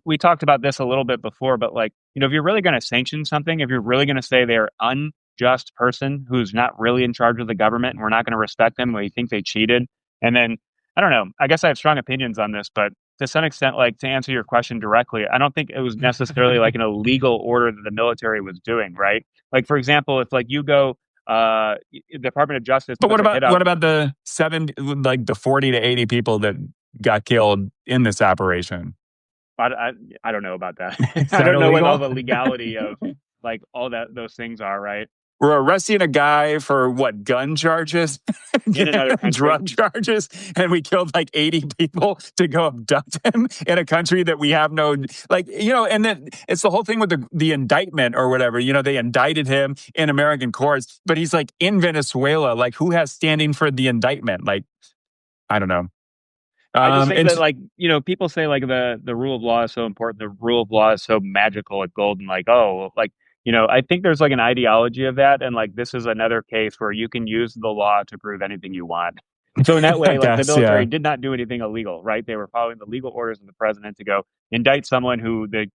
we talked about this a little bit before, but like, if you're really going to sanction something, if you're really going to say they're unjust person who's not really in charge of the government and we're not going to respect them, we think they cheated. And then I don't know, I guess I have strong opinions on this, but to some extent, like to answer your question directly, I don't think it was necessarily like an illegal order that the military was doing, right? Like for example, if like you go Department of Justice But what puts a about hit out. what about the like the 40 to 80 people that got killed in this operation? I, I, I don't know about that. Is I that don't know what all illegal? the legality of like all that those things are, right? We're arresting a guy for what, gun charges, In another country. drug charges, and we killed like 80 people to go abduct him in a country that we have no, like, and then it's the whole thing with the indictment or whatever. They indicted him in American courts, but he's like in Venezuela. Like, who has standing for the indictment? Like, I don't know. I just think And that like, people say like the rule of law is so important, the rule of law is so magical like golden, like, oh, like, I think there's like an ideology of that, and like this is another case where you can use the law to prove anything you want. So in that I way, like the guess, yeah. military did not do anything illegal, right? They were following the legal orders of the president to go indict someone who the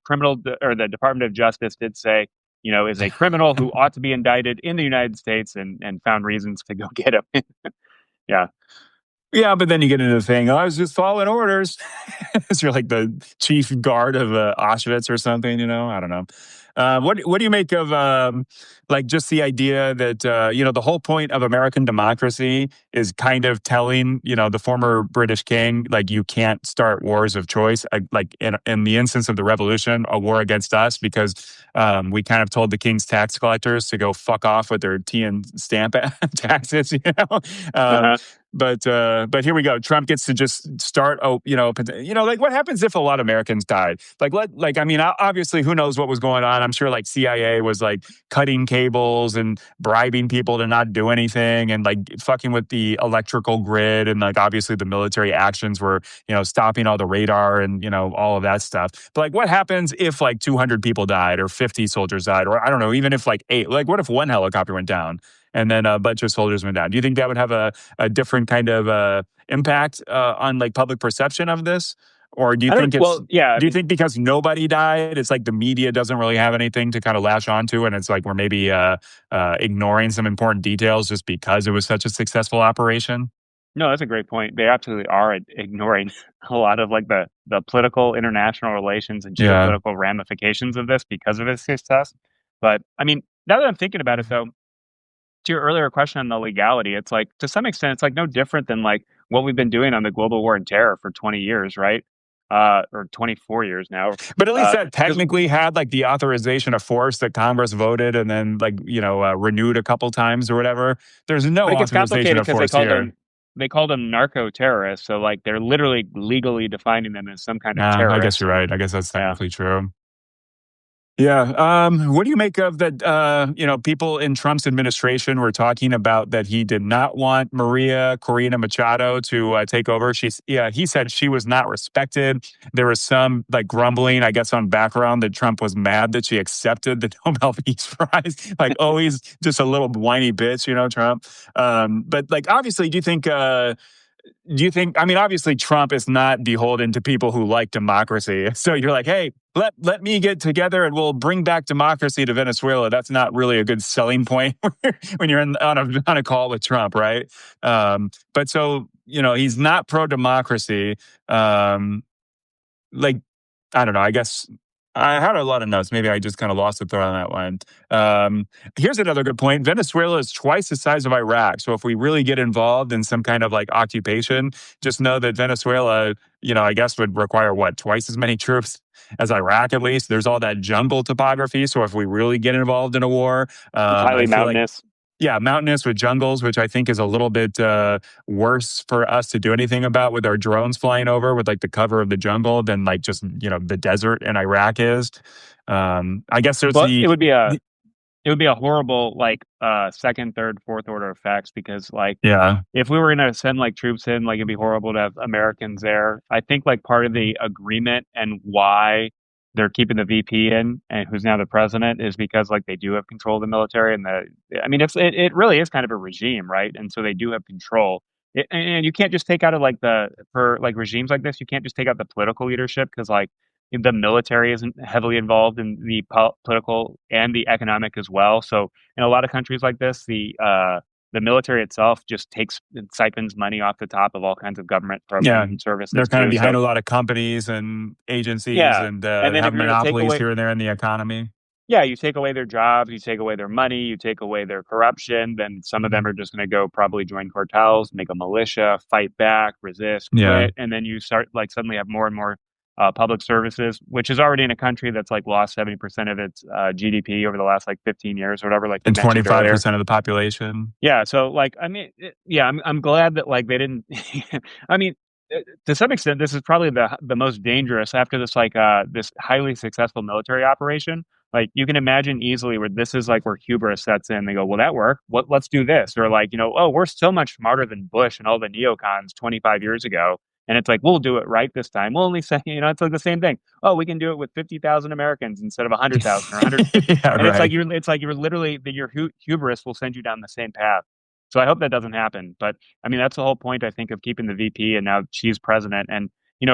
or the Department of Justice did say, is a criminal who ought to be indicted in the United States and found reasons to go get him. Yeah. Yeah, but then you get into the thing. I was just following orders. You're like the chief guard of Auschwitz or something. I don't know. What do you make of like just the idea that the whole point of American democracy is kind of telling the former British king, like, you can't start wars of choice, like in the instance of the revolution, a war against us, because we kind of told the king's tax collectors to go fuck off with their tea and stamp taxes. Um, Uh-huh. but here we go. Trump gets to just start. Like, what happens if a lot of Americans died? I mean, obviously, who knows what was going on? I'm sure like CIA was like cutting cables and bribing people to not do anything, and like fucking with the electrical grid, and like obviously the military actions were stopping all the radar and all of that stuff. But like, what happens if like 200 people died or 50 soldiers died, or I don't know, even if like 8? Like, what if one helicopter went down? And then a bunch of soldiers went down. Do you think that would have a different kind of impact on like public perception of this? Or do you I don't, think it's well, yeah, I do you mean, think because nobody died, it's like the media doesn't really have anything to kind of latch onto, and it's like we're maybe ignoring some important details just because it was such a successful operation? no, that's a great point. They absolutely are ignoring a lot of like the political international relations and Yeah. geopolitical ramifications of this because of its success. But I mean, now that I'm thinking about it though, to your earlier question on the legality, it's like to some extent it's like no different than like what we've been doing on the global war on terror for 20 years, right? Or 24 years now. But at least that Because technically had like the authorization of force that Congress voted and then like, renewed a couple times or whatever. There's no but it gets authorization complicated of because force here. they called them narco terrorists. So like they're literally legally defining them as some kind of Nah, I guess terrorist. you're And right. I guess that's yeah, technically true. Yeah. What do you make of that? People in Trump's administration were talking about that he did not want Maria Corina Machado to take over. He said she was not respected. There was some like grumbling, I guess, on background that Trump was mad that she accepted the Nobel Peace Prize. Like, always just a little whiny bitch, Trump. But like, obviously, I mean, obviously Trump is not beholden to people who like democracy. So you're like, hey, let me get together and we'll bring back democracy to Venezuela. That's not really a good selling point when you're on a call with Trump, right? But so, he's not pro democracy. Like, I don't know, I guess I had a lot of notes. Maybe I just kind of lost the thread on that one. Um, Here's another good point. Venezuela is twice the size of Iraq. So if we really get involved in some kind of like occupation, just know that Venezuela, I guess would require what, twice as many troops as Iraq at least. There's all that jungle topography. So if we really get involved in a war, It's I highly feel like mountainous. yeah, mountainous with jungles, which I think is a little bit worse for us to do anything about with our drones flying over with like the cover of the jungle than like just the desert in Iraq is. I guess there's But it would be a the it would be a horrible like second, third, fourth order effects because like yeah if we were gonna send like troops in, like it'd be horrible to have Americans there. I think like part of the agreement and why they're keeping the VP in and who's now the president is because like they do have control of the military and I mean it really is kind of a regime, right? And so they do have control. And you can't just take out of like the for like regimes like this, you can't just take out the political leadership because like the military isn't heavily involved in the political and the economic as well. So in a lot of countries like this, the military itself just takes and siphons money off the top of all kinds of government yeah programs and they're services kind of too. behind So a lot of companies and agencies yeah, and and then if have you're going to take monopolies away, here and there in the economy. yeah, you take away their jobs, you take away their money, you take away their corruption, then some of them are just going to go probably join cartels, make a militia, fight back, resist, Yeah, quit, and then you start like suddenly have more and more public services, which is already in a country that's like lost 70% of its GDP over the last like 15 years or whatever, like you and mentioned earlier. 25% of the population. Yeah, so like I mean, yeah, I'm glad that like they didn't. I mean, to some extent, this is probably the most dangerous after this like this highly successful military operation. Like you can imagine easily where this is like where hubris sets in. They go, well, that worked. Let's do this. Or like oh, we're so much smarter than Bush and all the neocons 25 years ago. And it's like we'll do it right this time. We'll only say it's like the same thing. Oh, we can do it with 50,000 Americans instead of 100,000 or 150. Yeah, And right. it's like you're literally your hubris will send you down the same path. So I hope that doesn't happen. But I mean, that's the whole point I think of keeping the VP, and now she's president, and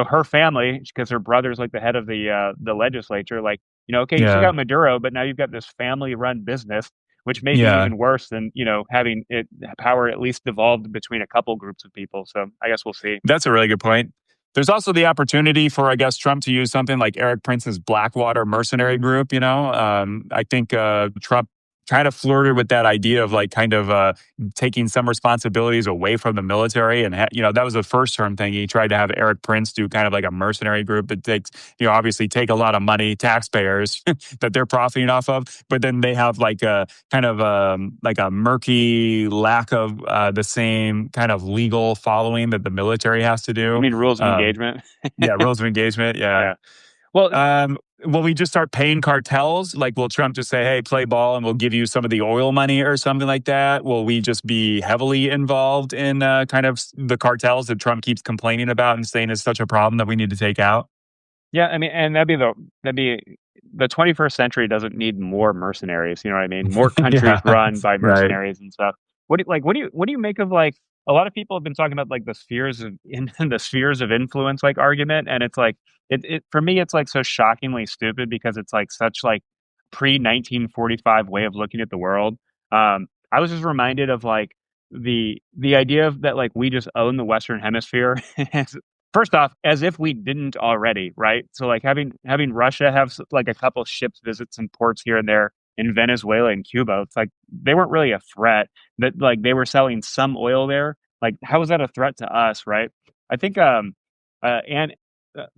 her family because her brother's like the head of the legislature. Like okay, you took Yeah, out Maduro, but now you've got this family-run business, which may be yeah. even worse than having it power at least devolved between a couple groups of people. So I guess we'll see. That's a really good point. There's also the opportunity for, I guess, Trump to use something like Eric Prince's Blackwater mercenary group. I think Trump kind of flirted with that idea of like kind of taking some responsibilities away from the military, and that was the first term thing. He tried to have Eric Prince do kind of like a mercenary group that takes, obviously take a lot of money, taxpayers that they're profiting off of, but then they have like a kind of like a murky lack of the same kind of legal following that the military has to You do. mean rules of Um, engagement? yeah, rules of engagement. Yeah. Yeah. Well, Will we just start paying cartels? Like, will Trump just say, "Hey, play ball, and we'll give you some of the oil money" or something like that? Will we just be heavily involved in kind of the cartels that Trump keeps complaining about and saying is such a problem that we need to take out? yeah, I mean, and that'd be the 21st century doesn't need more mercenaries. You know what I mean? More countries Yeah, run by right. mercenaries and stuff. What do you make of like a lot of people have been talking about like the spheres of in the spheres of influence like argument, and it's like it for me it's like so shockingly stupid because it's like such like pre 1945 way of looking at the world. I was just reminded of like the idea of that like we just own the Western Hemisphere. First off, as if we didn't already, right? So like having Russia have like a couple ships visit some ports here and there in Venezuela and Cuba, it's like they weren't really a threat. That like they were selling some oil there. Like how is that a threat to us, right? I think Anne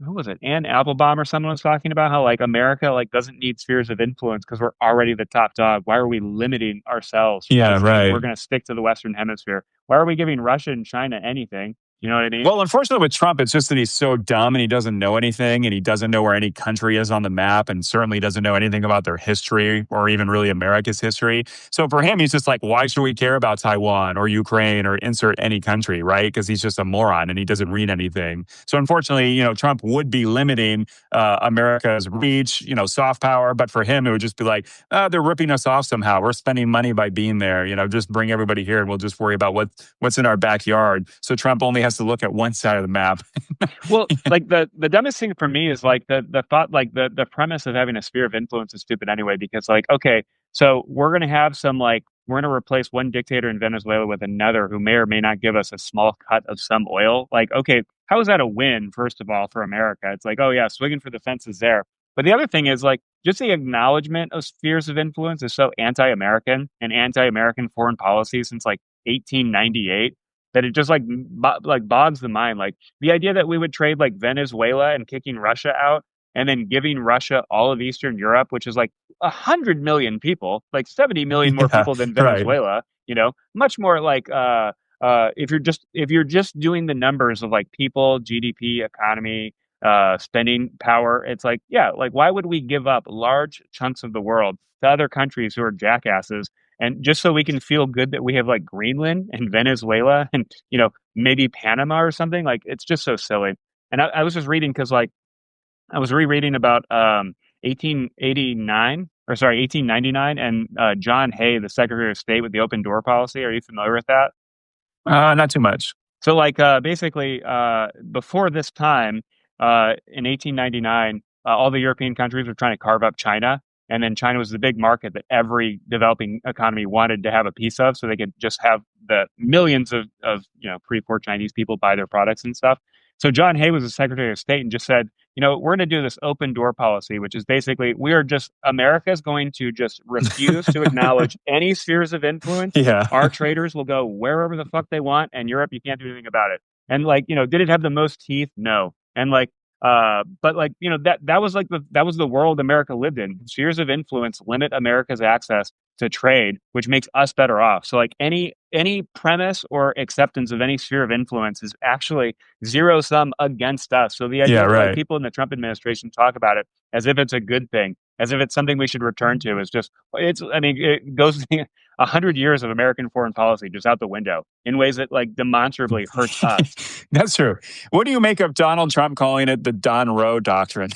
who was it? Anne Applebaum or someone was talking about how like America like doesn't need spheres of influence because we're already the top dog. Why are we limiting ourselves by Yeah, saying we're right. going to stick to the Western Hemisphere? Why are we giving Russia and China anything? You know what I mean? Well, unfortunately, with Trump, it's just that he's so dumb and he doesn't know anything, and he doesn't know where any country is on the map, and certainly doesn't know anything about their history or even really America's history. So for him, he's just like, why should we care about Taiwan or Ukraine or insert any country, right? Because he's just a moron and he doesn't read anything. So unfortunately, Trump would be limiting America's reach, soft power. But for him, it would just be like, they're ripping us off somehow. We're spending money by being there. Just bring everybody here and we'll just worry about what's in our backyard. So Trump only has to look at one side of the map. Well, like the dumbest thing for me is like the thought like the premise of having a sphere of influence is stupid anyway because like okay, so we're gonna have some like we're gonna replace one dictator in Venezuela with another who may or may not give us a small cut of some oil. Like okay, how is that a win first of all for America? It's like oh yeah, swinging for the fences there. But the other thing is like just the acknowledgement of spheres of influence is so anti-American and anti-American foreign policy since like 1898 that it just like like bogs the mind. Like the idea that we would trade like Venezuela and kicking Russia out and then giving Russia all of Eastern Europe, which is like 100 million people, like 70 million more Yeah, people than right. Venezuela, much more like if you're just doing the numbers of like people, GDP, economy, spending power, it's like, yeah, like why would we give up large chunks of the world to other countries who are jackasses? And just so we can feel good that we have like Greenland and Venezuela and maybe Panama or something, like it's just so silly. And I was just reading because like I was rereading about 1889 or sorry 1899 and John Hay, the Secretary of State with the open door policy. Are you familiar with that? Not too much. So, like, basically, before this time, in 1899, all the European countries were trying to carve up China, and then China was the big market that every developing economy wanted to have a piece of, so they could just have the millions of pretty poor Chinese people buy their products and stuff. So John Hay was the Secretary of State and just said, we're going to do this open door policy, which is basically we are just America's going to just refuse to acknowledge any spheres of influence. Yeah. Our traders will go wherever the fuck they want, and Europe, you can't do anything about it. And like, did it have the most teeth? No. And like, but like, that was like that was the world America lived in. Spheres of influence limit America's access to trade, which makes us better off. So like any premise or acceptance of any sphere of influence is actually zero sum against us. So the Yeah, idea that like right. people in the Trump administration talk about it as if it's a good thing, as if it's something we should return to is just I mean, it goes 100 years of American foreign policy just out the window in ways that like demonstrably hurts us. That's true. What do you make of Donald Trump calling it the Don Roe doctrine?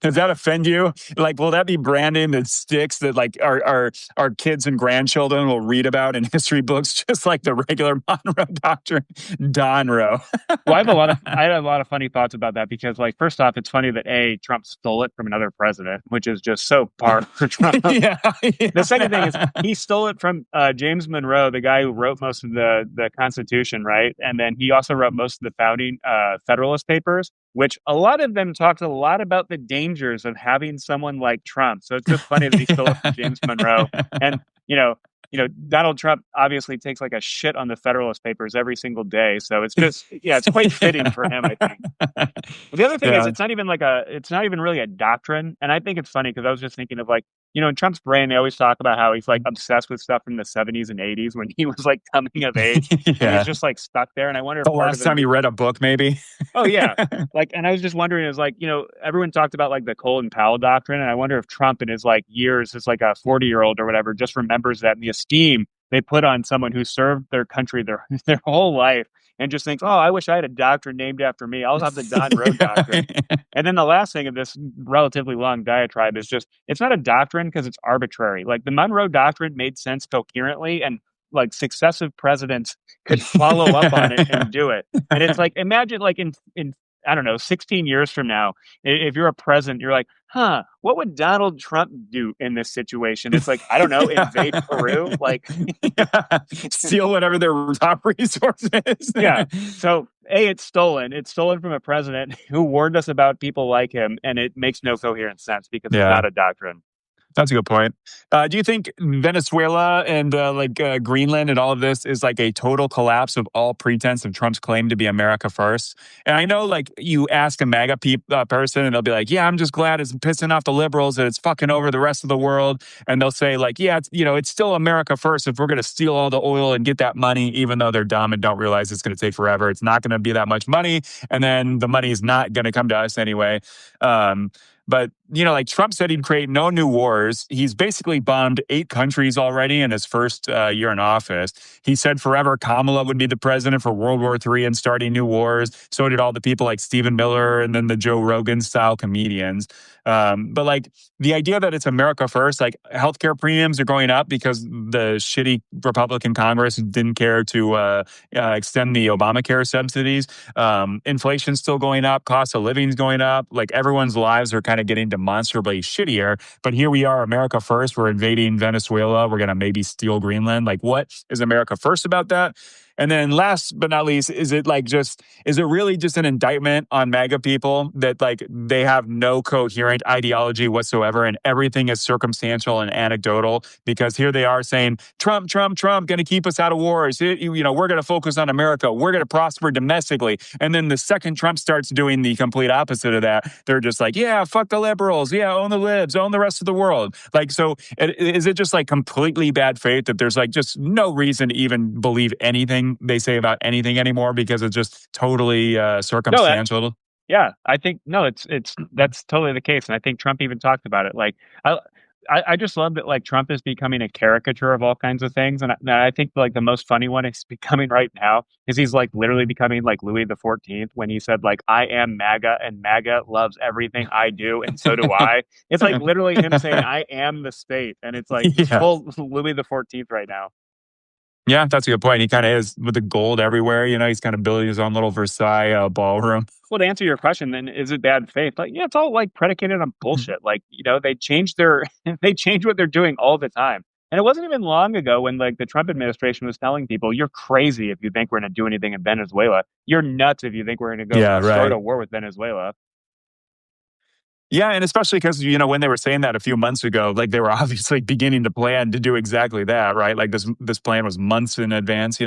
Does that offend you? Like, will that be branding that sticks that like our kids and grandchildren will read about in history books, just like the regular Monroe doctrine? Don Roe. Well, I had a lot of funny thoughts about that because, like, first off, it's funny that Trump stole it from another president, which is just so par for Trump. Yeah, The second thing is yeah. he stole it from James Monroe, the guy who wrote most of the Constitution, right? And then he also wrote most of the founding Federalist Papers, which a lot of them talked a lot about the dangers of having someone like Trump. So it's just funny that he stole it from James Monroe. And you know, Donald Trump obviously takes like a shit on the Federalist Papers every single day. So it's just, yeah, it's quite fitting for him, I think. But the other thing is, Yeah. it's not even really a doctrine. And I think it's funny because I was just thinking of like, in Trump's brain, they always talk about how he's like obsessed with stuff from the 70s and 80s when he was like coming of age and he's Yeah. just like stuck there. And I wonder The if part last of him time you read a book, maybe. Oh yeah. Like, and I was just wondering, is like, everyone talked about like the Colin Powell doctrine, and I wonder if Trump in his like years as like a 40-year-old or whatever just remembers that and the esteem they put on someone who served their country their their whole life and just thinks, oh, I wish I had a doctrine named after me. I'll have the Don Road doctrine. And then the last thing of this relatively long diatribe is just it's not a doctrine because it's arbitrary. Like the Monroe Doctrine made sense coherently and like successive presidents could follow up on it and do it. And it's like imagine like in I don't know 16 years from now, if you're a president, you're like, huh, what would Donald Trump do in this situation? It's like I don't know, invade Peru, like Yeah. Steal whatever their top resource is. yeah. So it's stolen. It's stolen from a president who warned us about people like him, and it makes no coherent sense because it's Yeah. not a doctrine. That's a good point. Do you think Venezuela and Greenland and all of this is like a total collapse of all pretense of Trump's claim to be America first? And I know, like, you ask a MAGA person, and they'll be like, "Yeah, I'm just glad it's pissing off the liberals that it's fucking over the rest of the world." And they'll say, like, "Yeah, it's still America first if we're going to steal all the oil and get that money, even though they're dumb and don't realize it's going to take forever. It's not going to be that much money, and then the money is not going to come to us anyway." But, like Trump said he'd create no new wars. He's basically bombed 8 countries already in his first year in office. He said forever Kamala would be the president for World War III and starting new wars. So did all the people like Stephen Miller and then the Joe Rogan style comedians. But like the idea that it's America first, like healthcare premiums are going up because the shitty Republican Congress didn't care to extend the Obamacare subsidies. Inflation's still going up. Cost of living's going up. Like everyone's lives are kind of getting demonstrably shittier. But here we are, America first. We're invading Venezuela. We're going to maybe steal Greenland. Like, what is America first about that? And then last but not least, is it really just an indictment on MAGA people that like they have no coherent ideology whatsoever and everything is circumstantial and anecdotal? Because here they are saying, Trump, Trump, Trump, going to keep us out of wars. We're going to focus on America. We're going to prosper domestically. And then the second Trump starts doing the complete opposite of that, they're just like, yeah, fuck the liberals. Yeah, own the libs, own the rest of the world. Like, so is it just like completely bad faith that there's like just no reason to even believe anything they say about anything anymore because it's just totally No, circumstantial? yeah, I think no, it's that's totally the case, and I think Trump even talked about it. Like, I I just love that like Trump is becoming a caricature of all kinds of things, and I think like the most funny one is becoming right now is he's like literally becoming like Louis the 14th when he said like I am MAGA and MAGA loves everything I do and so do I. It's like literally him saying I am the state, and it's like he's Yeah. full Louis the 14th right now. Yeah, that's a good point. He kind of is with the gold everywhere. He's kind of building his own little Versailles ballroom. Well, to answer your question, then is it bad faith? Like, yeah, it's all like predicated on bullshit. Like, they change their they change what they're doing all the time. And it wasn't even long ago when like the Trump administration was telling people, "You're crazy if you think we're going to do anything in Venezuela. You're nuts if you think we're going to go Yeah, start right. a war with Venezuela." Yeah, and especially because when they were saying that a few months ago, like they were obviously beginning to plan to do exactly that, right? Like this plan was months in advance.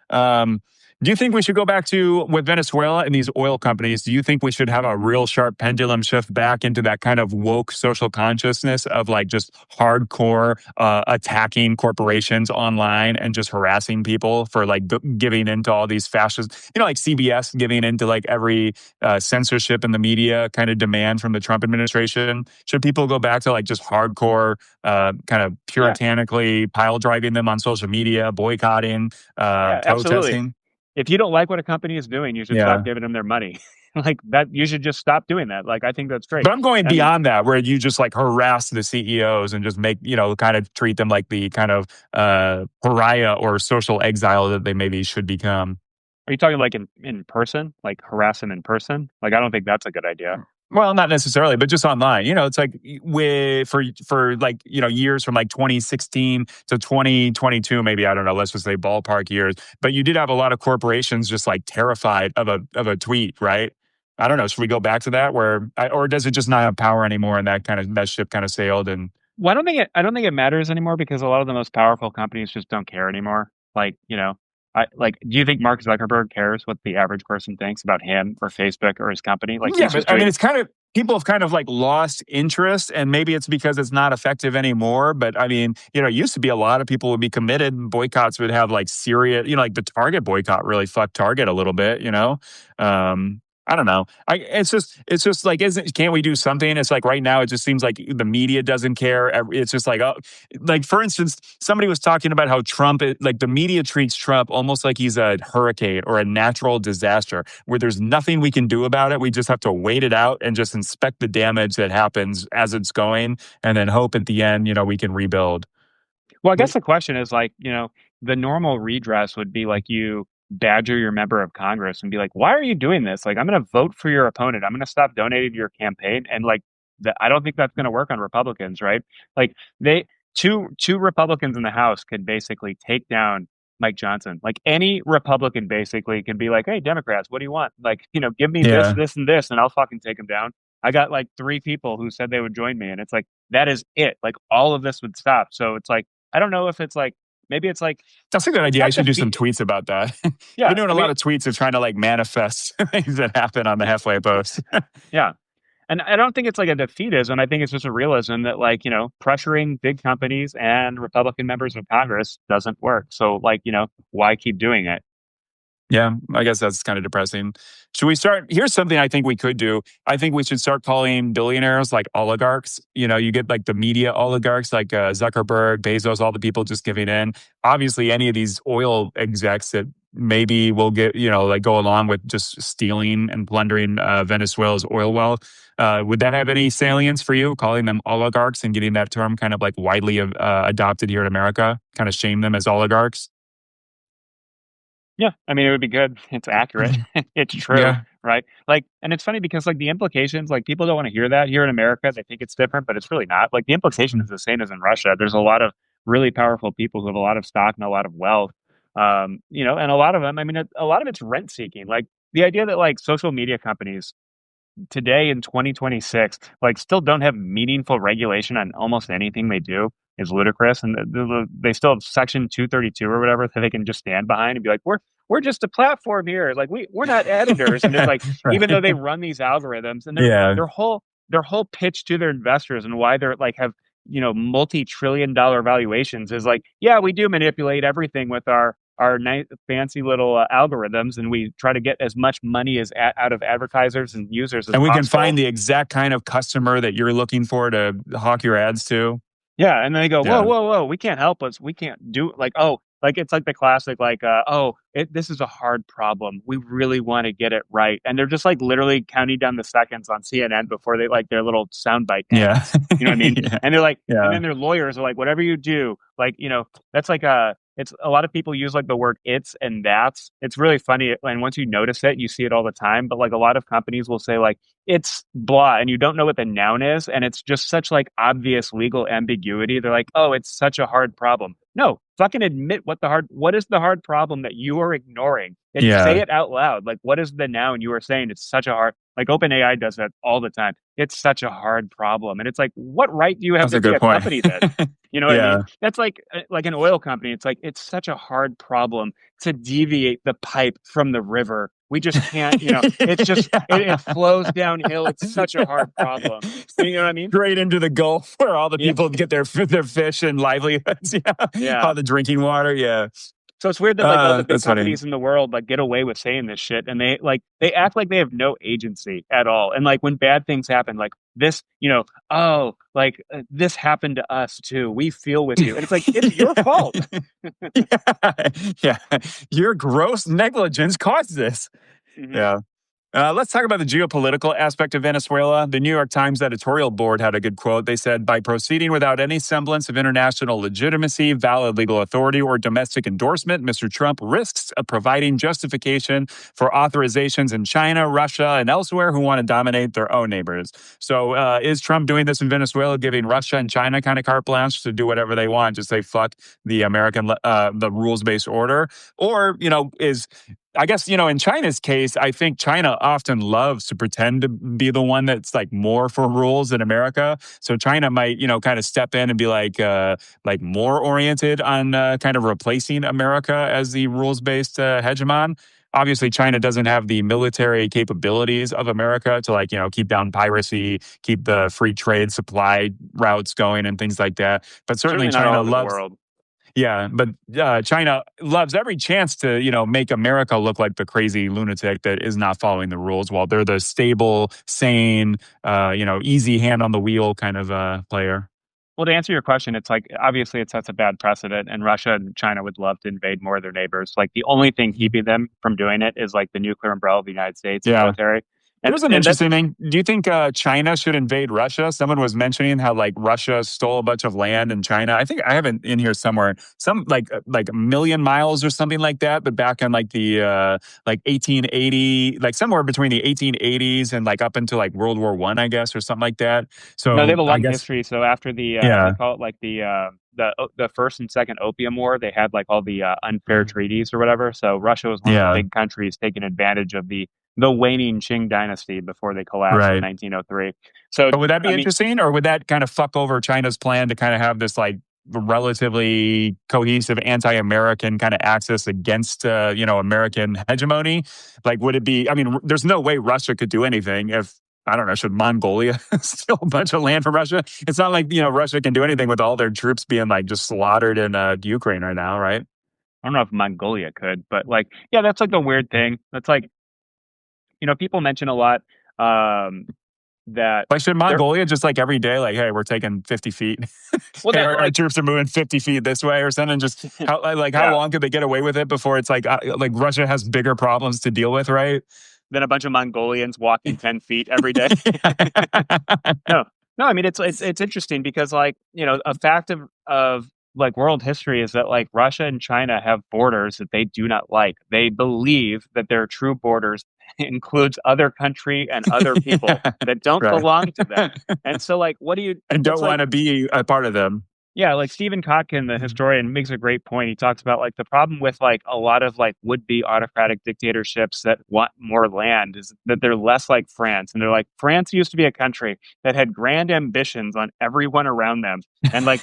Um, do you think we should go back to with Venezuela and these oil companies? Do you think we should have a real sharp pendulum shift back into that kind of woke social consciousness of like just hardcore attacking corporations online and just harassing people for like giving into all these fascist, like CBS giving into like every censorship in the media kind of demand from the Trump administration? Should people go back to like just hardcore, kind of Yeah, puritanically pile driving them on social media, boycotting? yeah, absolutely. Protesting. If you don't like what a company is doing, you should stop Yeah. giving them their money. Like that, you should just stop doing that. Like I think that's great. But I'm going And beyond that, where you just like harass the CEOs and just make, kind of treat them like the kind of pariah or social exile that they maybe should become. are you talking like in person, like harass them in person? Like I don't think that's a good idea. Well, not necessarily, but just online. It's like with for like, years from like 2016 to 2022, maybe, I don't know, let's just say ballpark years. But you did have a lot of corporations just like terrified of a tweet, right? I don't know. Should we go back to that or does it just not have power anymore and that ship kind of sailed and Well, I don't think it matters anymore because a lot of the most powerful companies just don't care anymore. Like, do you think Mark Zuckerberg cares what the average person thinks about him or Facebook or his company? Like yeah, he's but just I mean, doing it's kind of people have kind of like lost interest, and maybe it's because it's not effective anymore. But I mean, it used to be a lot of people would be committed, and boycotts would have like serious, like the Target boycott really fucked Target a little bit. I don't know. It's just like, can't we do something? It's like right now, it just seems like the media doesn't care. It's just like, oh, like for instance, somebody was talking about how Trump, like the media treats Trump almost like he's a hurricane or a natural disaster where there's nothing we can do about it. We just have to wait it out and just inspect the damage that happens as it's going and then hope at the end, we can rebuild. Well, I But guess the question is like, the normal redress would be like you badger your member of Congress and be like, "Why are you doing this? Like, I'm going to vote for your opponent. I'm going to stop donating to your campaign." And like, I don't think that's going to work on Republicans, right? Like, they two Republicans in the House could basically take down Mike Johnson. Like any Republican basically can be like, "Hey, Democrats, what do you want? Like, give me this, yeah, this, and this, and I'll fucking take him down." I got like three people who said they would join me, and it's like that is it. Like all of this would stop. So it's like I don't know if it's like maybe it's like that's a good idea. I not should do some defeat. tweets about that. I've been Yeah, doing I a lot mean, of tweets of trying to like manifest things that happen on the halfway post. yeah, and I don't think it's like a defeatism. I think it's just a realism that like pressuring big companies and Republican members of Congress doesn't work. So like why keep doing it? Yeah, I guess that's kind of depressing. Should we start? Here's something I think we could do. I think we should start calling billionaires like oligarchs. You get like the media oligarchs like Zuckerberg, Bezos, all the people just giving in. Obviously, any of these oil execs that maybe will get, like go along with just stealing and plundering Venezuela's oil wealth. Would that have any salience for you, calling them oligarchs and getting that term kind of like widely adopted here in America? Kind of shame them as oligarchs? Yeah, I mean, it would be good. It's accurate. It's true, Yeah. right? Like, and it's funny because like the implications, like people don't want to hear that here in America. They think it's different, but it's really not. Like the implication is the same as in Russia. There's a lot of really powerful people who have a lot of stock and a lot of wealth. And a lot of them, I mean, a lot of it's rent seeking. Like the idea that like social media companies today in 2026 like still don't have meaningful regulation on almost anything they do is ludicrous, and they still have section 232 or whatever that they can just stand behind and be like, we're just a platform here, like we're not editors. And it's like, even though they Right. run these algorithms, and Yeah. their whole pitch to their investors and why they're like have multi-trillion dollar valuations is like, yeah, we do manipulate everything with our nice fancy little algorithms, and we try to get as much money out of advertisers and users as And we can possible. find the exact kind of customer that you're looking for to hawk your ads to. Yeah, and then they go, whoa, Yeah. whoa, whoa, we can't help us. We can't do like, oh, like it's like the classic, like, this is a hard problem. We really want to get it right. And they're just like literally counting down the seconds on CNN before they like their little soundbite Yeah. ends. You know what I mean? Yeah. And they're like, and Yeah. then their lawyers are like, whatever you do, like, that's like it's a lot of people use like the word it's and that's. It's really funny. And once you notice it, you see it all the time. But like a lot of companies will say like, it's blah, and you don't know what the noun is, and it's just such like obvious legal ambiguity. They're like, oh, it's such a hard problem. No, fucking admit what is the hard problem that you are ignoring, and say Yeah. it out loud. Like, what is the noun you are saying? It's such a hard, like OpenAI does that all the time. It's such a hard problem, and it's like, what right do you have That's to a be good a point. company then? You know what I mean? Yeah. That's like an oil company. It's like, it's such a hard problem to deviate the pipe from the river. We just can't, it's just it Yeah. flows downhill. It's such a hard Yeah. problem. You know what I mean? Straight into the Gulf where all the Yeah. people get their fish and livelihoods. Yeah. Yeah. All the drinking water. Yeah. So it's weird that like all the big That's funny. companies in the world like get away with saying this shit, and they act like they have no agency at all. And like when bad things happen, like this, oh, like this happened to us too. We feel with you. And it's like, it's your fault. Yeah. Yeah. Your gross negligence caused this. Hmm. Yeah. Let's talk about the geopolitical aspect of Venezuela. The New York Times editorial board had a good quote. They said, by proceeding without any semblance of international legitimacy, valid legal authority, or domestic endorsement, Mr. Trump risks of providing justification for authorizations in China, Russia, and elsewhere who want to dominate their own neighbors. So is Trump doing this in Venezuela, giving Russia and China kind of carte blanche to do whatever they want, just say fuck the the rules-based order? Or, is I guess, in China's case, I think China often loves to pretend to be the one that's like more for rules than America. So China might, kind of step in and be like more oriented on kind of replacing America as the rules-based hegemon. Obviously, China doesn't have the military capabilities of America to keep down piracy, keep the free trade supply routes going and things like that. But certainly Certainly not China all over the loves world. yeah, but China loves every chance to, make America look like the crazy lunatic that is not following the rules, while they're the stable, sane, easy hand on the wheel kind of player. Well, to answer your question, it's like obviously it sets a bad precedent, and Russia and China would love to invade more of their neighbors. Like the only thing Mhm. keeping them from doing it is like the nuclear umbrella of the United States Yeah. military. And Here's an and that interesting thing. Do you think China should invade Russia? Someone was mentioning how like Russia stole a bunch of land in China. I think I have it in here somewhere. Some like a million miles or something like that. But back in like the like 1880, like somewhere between the 1880s and like up until like World War One, I guess, or something like that. No, they So have a I long guess history. So after they yeah, call it like the first and second Opium War, they had like all the unfair treaties or whatever. So Russia was one of the yeah, big countries taking advantage of the waning Qing dynasty before they collapsed in right. 1903. So But would that I be mean, interesting, or would that kind of fuck over China's plan to kind of have this like relatively cohesive anti-American kind of axis against American hegemony? Like, would it be? I mean, there's no way Russia could do anything if. I don't know. Should Mongolia steal a bunch of land from Russia? It's not like Russia can do anything with all their troops being like just slaughtered in Ukraine right now, right? I don't know if Mongolia could, but like, yeah, that's like a weird thing. That's like, people mention a lot um, that Like, should they're, Mongolia just like every day, like, hey, we're taking 50 feet. well, Hey, that our like, troops are moving 50 feet this way or something. Just how yeah, long could they get away with it before it's like Russia has bigger problems to deal with, right? then a bunch of Mongolians walking 10 feet every day. No, no. I mean, it's interesting because like a fact of like world history is that like Russia and China have borders that they do not like. They believe that their true borders includes other country and other people Yeah, that don't right. belong to them. And so like, what do you? And It's don't like want to be a part of them. Yeah, like Stephen Kotkin, the Mhm. historian, makes a great point. He talks about like the problem with like a lot of like would-be autocratic dictatorships that want more land is that they're less like France. And they're like, France used to be a country that had grand ambitions on everyone around them. And like,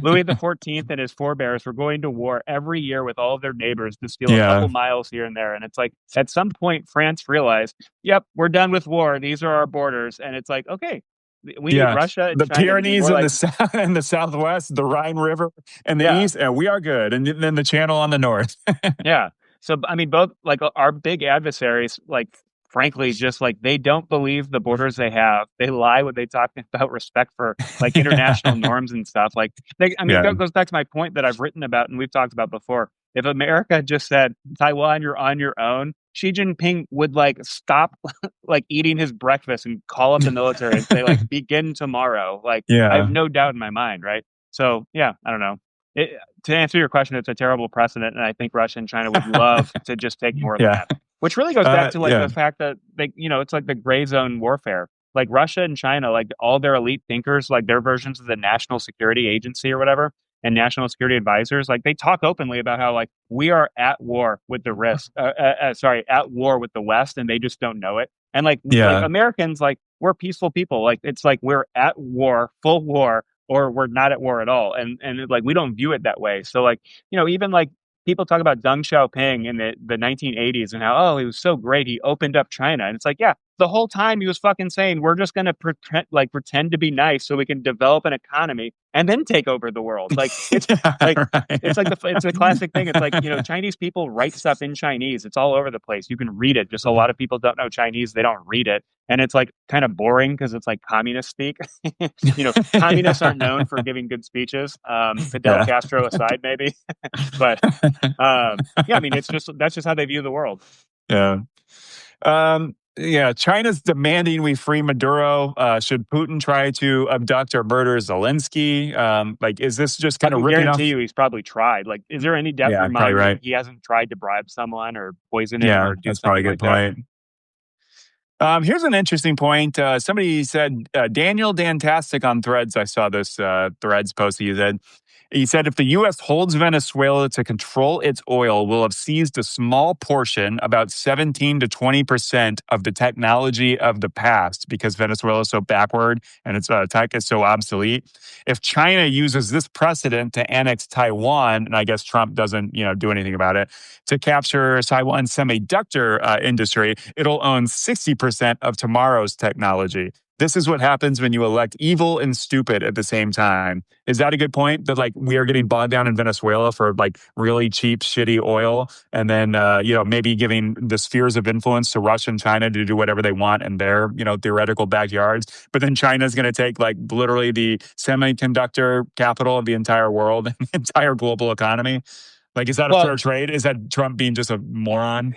Louis the 14th and his forebears were going to war every year with all of their neighbors to steal a couple Yeah. miles here and there. And it's like at some point France realized, yep, we're done with war. These are our borders. And it's like, okay, we need Yeah. Russia and The China to be Pyrenees more in like the south and the southwest, the Rhine River and the yeah. east, and we are good. And then the channel on the north. Yeah. So, I mean, both like our big adversaries, like, frankly, just like they don't believe the borders they have. They lie when they talk about respect for like international norms and stuff. Like, I mean, Yeah. it goes back to my point that I've written about and we've talked about before. If America just said, Taiwan, you're on your own, Xi Jinping would like stop like eating his breakfast and call up the military and say, like, begin tomorrow. Like, I have Yeah. no doubt in my mind. Right. So, yeah, I don't know. It, to answer your question, it's a terrible precedent, and I think Russia and China would love to just take more Yeah. land. Which really goes back to like Yeah. the fact that it's like the gray zone warfare. Like Russia and China, like all their elite thinkers, like their versions of the National Security Agency or whatever, and national security advisors, like they talk openly about how like we are at war with the at war with the West, and they just don't know it. And like Yeah. Americans, like we're peaceful people. Like it's like we're at war, full war, or we're not at war at all. And like we don't view it that way. So like, even like people talk about Deng Xiaoping in the 1980s and how, oh, he was so great. He opened up China. And it's like, yeah, the whole time he was fucking saying, we're just going to pretend to be nice so we can develop an economy and then take over the world. Like Yeah. like, it's like Right. it's a classic thing. It's like, Chinese people write stuff in Chinese. It's all over the place. You can read it. Just a lot of people don't know Chinese. They don't read it. And it's like kind of boring because it's like communist speak. Communists aren't known for giving good speeches. Fidel Yeah. Castro aside, maybe. But yeah, I mean, that's just how they view the world. Yeah. Yeah, China's demanding we free Maduro. Should Putin try to abduct or murder Zelensky? Like, is this just I kind of can ripping guarantee off? you he's probably tried. Like, is there any doubt in Yeah, your probably mind that right. he hasn't tried to bribe someone or poison him Yeah, or do that's probably a something good like that? point. Here's an interesting point. Somebody said, Daniel Dantastic on Threads. I saw this Threads post he said, if the U.S. holds Venezuela to control its oil, we'll have seized a small portion, about 17 to 20% of the technology of the past because Venezuela is so backward and its tech is so obsolete. If China uses this precedent to annex Taiwan, and I guess Trump doesn't, do anything about it, to capture Taiwan's semiconductor industry, it'll own 60% of tomorrow's technology. This is what happens when you elect evil and stupid at the same time. Is that a good point? That like we are getting bogged down in Venezuela for like really cheap, shitty oil, and then maybe giving the spheres of influence to Russia and China to do whatever they want in their theoretical backyards. But then China's going to take like literally the semiconductor capital of the entire world and the entire global economy. Like, is that a Well, fair trade? Is that Trump being just a moron?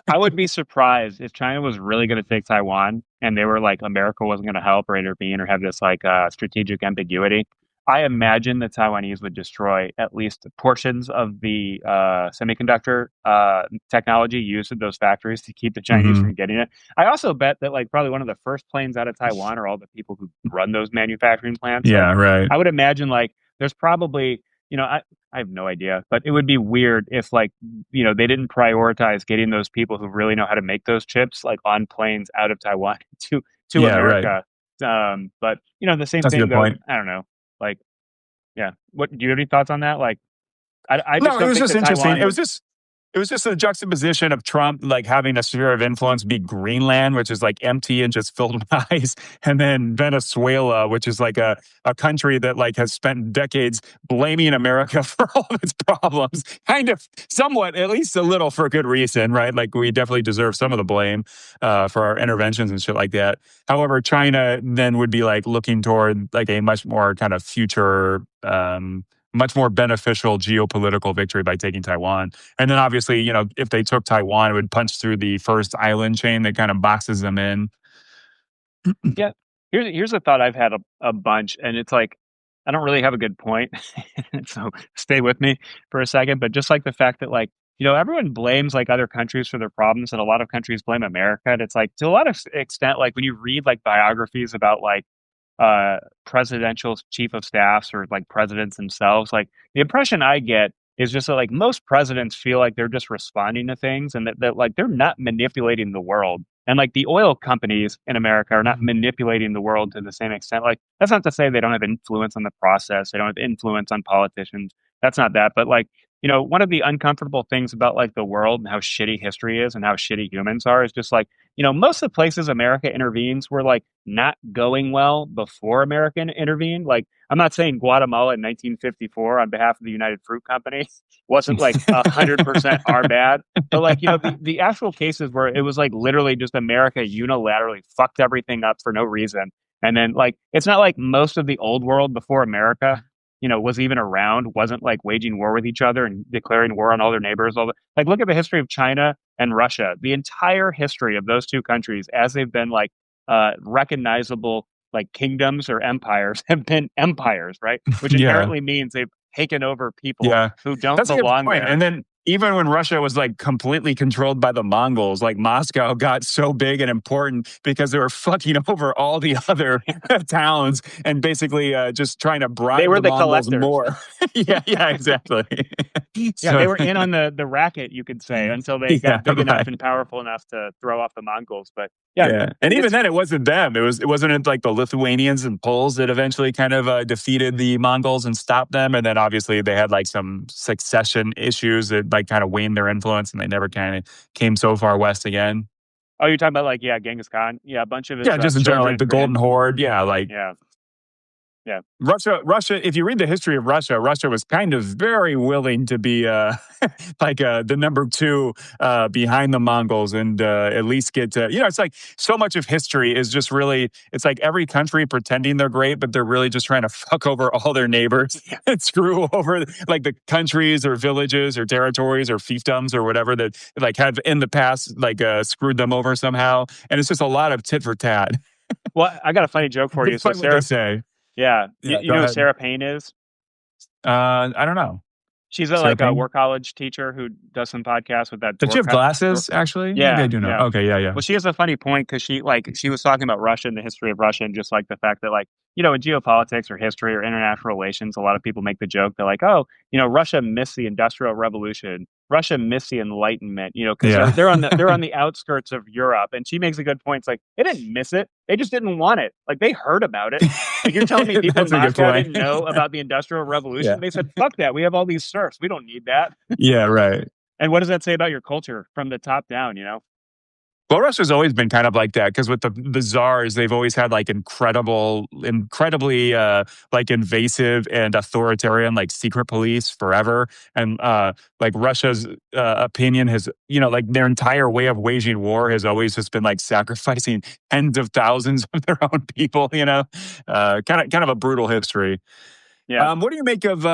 I would be surprised if China was really going to take Taiwan and they were like America wasn't going to help or intervene or have this like strategic ambiguity. I imagine the Taiwanese would destroy at least portions of the semiconductor technology used in those factories to keep the Chinese Hmm. from getting it. I also bet that like probably one of the first planes out of Taiwan are all the people who run those manufacturing plants. Like Yeah, right. I would imagine like there's probably I have no idea, but it would be weird if like they didn't prioritize getting those people who really know how to make those chips like on planes out of Taiwan to Yeah, right. America. But the same That's a thing good goes. point. I don't know. Like, yeah. What do you have any thoughts on that? Like, I just No, it don't was think just that interesting. Taiwan would. It was just a juxtaposition of Trump like having a sphere of influence be Greenland, which is like empty and just filled with ice, and then Venezuela, which is like a country that like has spent decades blaming America for all of its problems, kind of somewhat, at least a little for good reason, right? Like we definitely deserve some of the blame for our interventions and shit like that. However, China then would be like looking toward like a much more kind of future much more beneficial geopolitical victory by taking Taiwan. And then obviously, if they took Taiwan, it would punch through the first island chain that kind of boxes them in. Yeah. Here's a thought I've had a bunch, and it's like I don't really have a good point, so stay with me for a second. But just like the fact that like everyone blames like other countries for their problems, and a lot of countries blame America. And it's like to a lot of extent, like when you read like biographies about like presidential chief of staffs or like presidents themselves. Like the impression I get is just that like most presidents feel like they're just responding to things and that like they're not manipulating the world. And like the oil companies in America are not manipulating the world to the same extent. Like that's not to say they don't have influence on the process. They don't have influence on politicians. That's not that. But like, one of the uncomfortable things about like the world and how shitty history is and how shitty humans are is just like, most of the places America intervenes were like not going well before America intervened. Like, I'm not saying Guatemala in 1954 on behalf of the United Fruit Company wasn't like 100% our bad, but like, the actual cases where it was like literally just America unilaterally fucked everything up for no reason. And then like, it's not like most of the old world before America, was even around, wasn't like waging war with each other and declaring war on all their neighbors. Like, look at the history of China and Russia. The entire history of those two countries, as they've been like recognizable like kingdoms or empires, have been empires, right? Which Yeah. inherently means they've taken over people Yeah, who don't that's a good belong point. there. And then even when Russia was like completely controlled by the Mongols, like Moscow got so big and important because they were fucking over all the other towns and basically just trying to They bribe were the the Mongols collectors. more. Yeah, yeah, exactly. Yeah, So, they were in on the racket, you could say, until they yeah, got big enough right. and powerful enough to throw off the Mongols. But yeah, Yeah, and even it's then, it wasn't them. It wasn't it like the Lithuanians and Poles that eventually kind of defeated the Mongols and stopped them. And then obviously they had like some succession issues that like kind of waned their influence, and they never kind of came so far west again. oh, you're talking about like yeah, Genghis Khan, yeah, a bunch of his Yeah, just in general, like children, the Golden Horde. Yeah, like yeah, yeah. Russia. If you read the history of Russia, Russia was kind of very willing to be like the number two behind the Mongols, and at least get it's like so much of history is just really it's like every country pretending they're great, but they're really just trying to fuck over all their neighbors and screw over like the countries or villages or territories or fiefdoms or whatever that like have in the past like screwed them over somehow, and it's just a lot of tit for tat. Well, I got a funny joke for you. So Despite what they Sarah, say. yeah, you, Yeah, you go know who ahead. Sarah Payne is? I don't know. She's Sarah like a Payne? work college teacher who does some podcasts with that Does she have glasses, actually? Maybe I yeah, do know. yeah. Okay, yeah, yeah. Well, she has a funny point because she was talking about Russia and the history of Russia and just like the fact that like in geopolitics or history or international relations, a lot of people make the joke that like oh Russia missed the Industrial Revolution, Russia missed the Enlightenment, because they're Yeah. they're on the outskirts of Europe, and she makes a good point. It's like they didn't miss it, they just didn't want it. Like they heard about it. Like you're telling me people in That's a good Moscow point. didn't know about the Industrial Yeah. Revolution? They said fuck that, we have all these serfs, we don't need that. Yeah, right. And what does that say about your culture from the top down? Well, Russia's always been kind of like that because with the czars, they've always had like incredibly like invasive and authoritarian like secret police forever, and like Russia's opinion has like their entire way of waging war has always just been like sacrificing tens of thousands of their own people. Kind of a brutal history. Yeah. What do you make of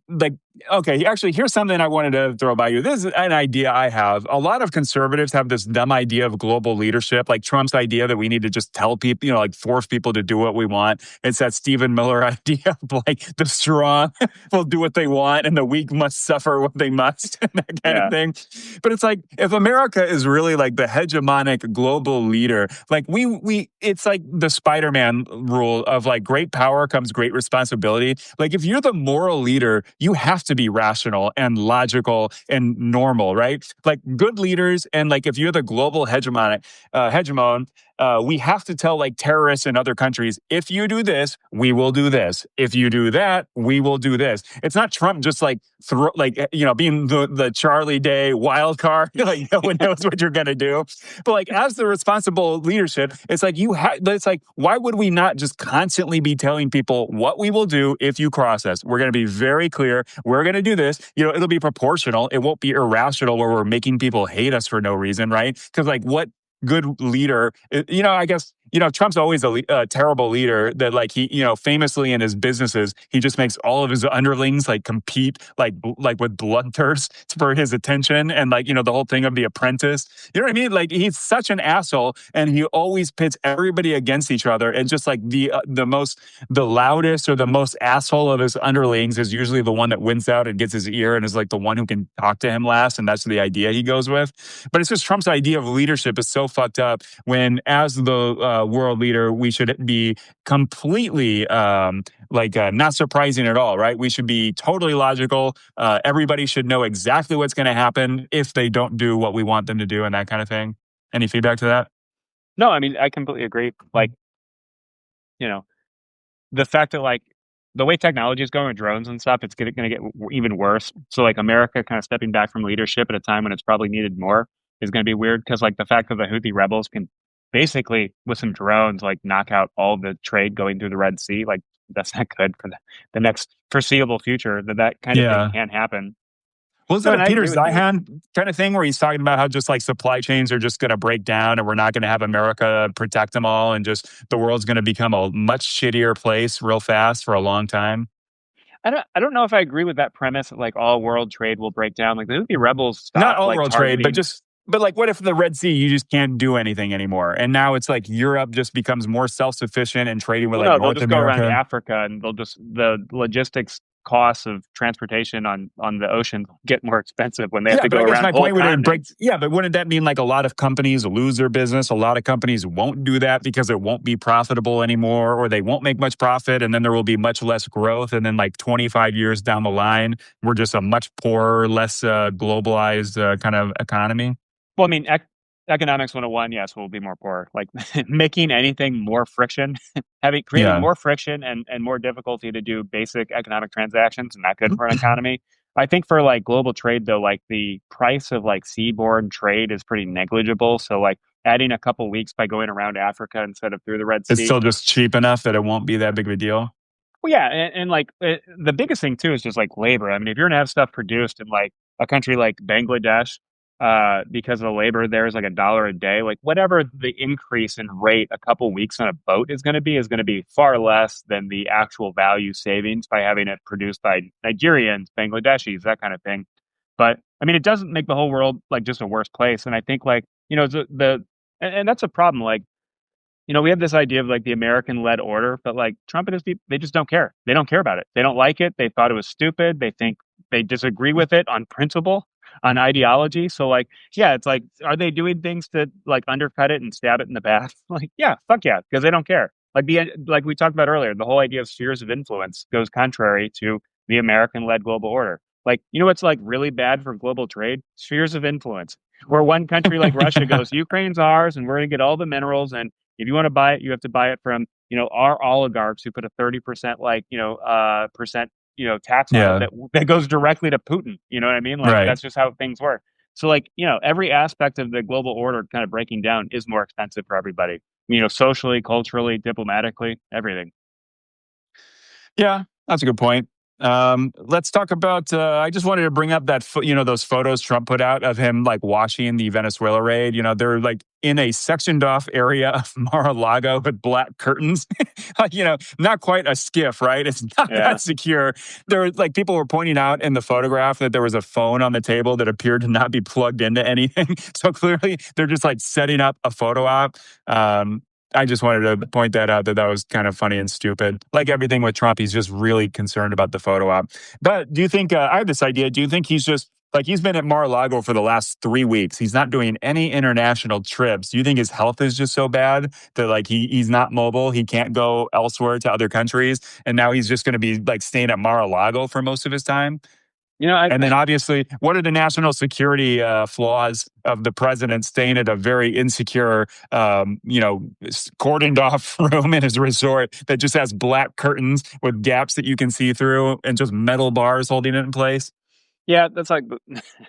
like? Okay, actually, here's something I wanted to throw by you. This is an idea I have. A lot of conservatives have this dumb idea of global leadership, like Trump's idea that we need to just tell people, like force people to do what we want. It's that Stephen Miller idea of like the strong will do what they want and the weak must suffer what they must, that kind of Yeah. thing. But it's like if America is really like the hegemonic global leader, like it's like the Spider-Man rule of like great power comes great responsibility. Like if you're the moral leader, you have to be rational and logical and normal, right? Like good leaders, and like if you're the global hegemon, we have to tell like terrorists in other countries, if you do this, we will do this. If you do that, we will do this. It's not Trump just like being the Charlie Day wild card, like no one knows what you're gonna do. But like as the responsible leadership, it's like it's like why would we not just constantly be telling people what we will do if you cross us? We're gonna be very clear. We're gonna do this. It'll be proportional. It won't be irrational where we're making people hate us for no reason, right? Because like what good leader, I guess, Trump's always a terrible leader that like he, famously in his businesses, he just makes all of his underlings like compete like with blood thirst for his attention. And like, the whole thing of The Apprentice, you know what I mean? Like he's such an asshole and he always pits everybody against each other. And just like the loudest or the most asshole of his underlings is usually the one that wins out and gets his ear and is like the one who can talk to him last. And that's the idea he goes with. But it's just Trump's idea of leadership is so fucked up when as the world leader, we should be completely not surprising at all, right? We should be totally logical. Everybody should know exactly what's going to happen if they don't do what we want them to do, and that kind of thing. Any feedback to that? No, I mean, I completely agree. Like, you know, the fact that like the way technology is going with drones and stuff, it's going to get even worse. So like America kind of stepping back from leadership at a time when it's probably needed more is going to be weird because like the fact that the Houthi rebels can basically with some drones like knock out all the trade going through the Red Sea, like that's not good for the next foreseeable future that that kind of thing Yeah. can happen. Was No, that a and I Peter agree with you. Zeihan kind of thing where he's talking about how just like supply chains are just going to break down and we're not going to have America protect them all and just the world's going to become a much shittier place real fast for a long time? I don't know if I agree with that premise that like all world trade will break down. Like the Houthi rebels Not stopped all like world trade, targeting. but like what if the Red Sea you just can't do anything anymore? And now it's like Europe just becomes more self-sufficient and trading with Well, like no, they'll North just go around America. Africa and they'll just the logistics costs of transportation on the ocean get more expensive when they have Yeah, to but go I guess around my whole point would it break. continents. Yeah, but wouldn't that mean like a lot of companies lose their business? A lot of companies won't do that because it won't be profitable anymore, or they won't make much profit, and then there will be much less growth. And then like 25 years down the line, we're just a much poorer, less globalized kind of economy. Well, I mean, economics 101, yes, will be more poor. Like making anything more friction, having creating Yeah, more friction and more difficulty to do basic economic transactions, not good for an economy. I think for like global trade though, like the price of like seaborne trade is pretty negligible. So like adding a couple weeks by going around Africa instead of through the Red it's Sea. still just cheap enough that it won't be that big of a deal. Well, yeah, and like the biggest thing too is just like labor. I mean, if you're gonna have stuff produced in like a country like Bangladesh, because the labor there is like $1 a day, like whatever the increase in rate a couple weeks on a boat is going to be far less than the actual value savings by having it produced by Nigerians, Bangladeshis, that kind of thing. But I mean, it doesn't make the whole world like just a worse place. And I think like and that's a problem. Like we have this idea of like the American led order, but like Trump and his people, they just don't care. They don't care about it. They don't like it. They thought it was stupid. They think they disagree with it on principle, on ideology. So like, yeah, it's like, are they doing things to like undercut it and stab it in the back? Like, yeah, fuck yeah, because they don't care. Like we talked about earlier, the whole idea of spheres of influence goes contrary to the American led global order. Like, what's like really bad for global trade? Spheres of influence. Where one country like Russia goes, Ukraine's ours, and we're going to get all the minerals, and if you want to buy it, you have to buy it from, our oligarchs who put a 30% tax on it Yeah, that goes directly to Putin. You know what I mean? Like right. that's just how things work. So like, every aspect of the global order kind of breaking down is more expensive for everybody. Socially, culturally, diplomatically, everything. Yeah, that's a good point. Let's talk about. I just wanted to bring up that those photos Trump put out of him like watching the Venezuela raid. They're like in a sectioned off area of Mar-a-Lago with black curtains. Like, not quite a skiff, right? It's not Yeah. that secure. There, like people were pointing out in the photograph that there was a phone on the table that appeared to not be plugged into anything. So clearly, they're just like setting up a photo op. I just wanted to point that out that was kind of funny and stupid. Like everything with Trump, he's just really concerned about the photo op. But do you think, I have this idea, do you think he's just, like he's been at Mar-a-Lago for the last 3 weeks. He's not doing any international trips. Do you think his health is just so bad that like he's not mobile? He can't go elsewhere to other countries. And now he's just going to be like staying at Mar-a-Lago for most of his time? And then I obviously, what are the national security flaws of the president staying at a very insecure, cordoned off room in his resort that just has black curtains with gaps that you can see through and just metal bars holding it in place? yeah, that's like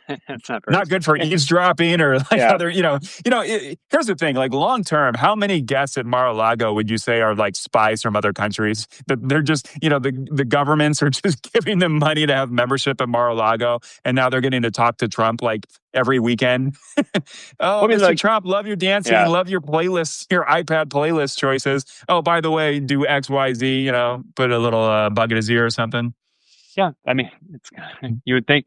that's not very Not good for eavesdropping or like yeah. other, here's the thing, like long term, how many guests at Mar-a-Lago would you say are like spies from other countries that they're just, the governments are just giving them money to have membership at Mar-a-Lago. And now they're getting to talk to Trump like every weekend. Oh, Well, I mean, Mr. like, Trump, love your dancing, yeah. love your playlists, your iPad playlist choices. Oh, by the way, do X, Y, Z, put a little bug in his ear or something. Yeah, I mean, it's you would think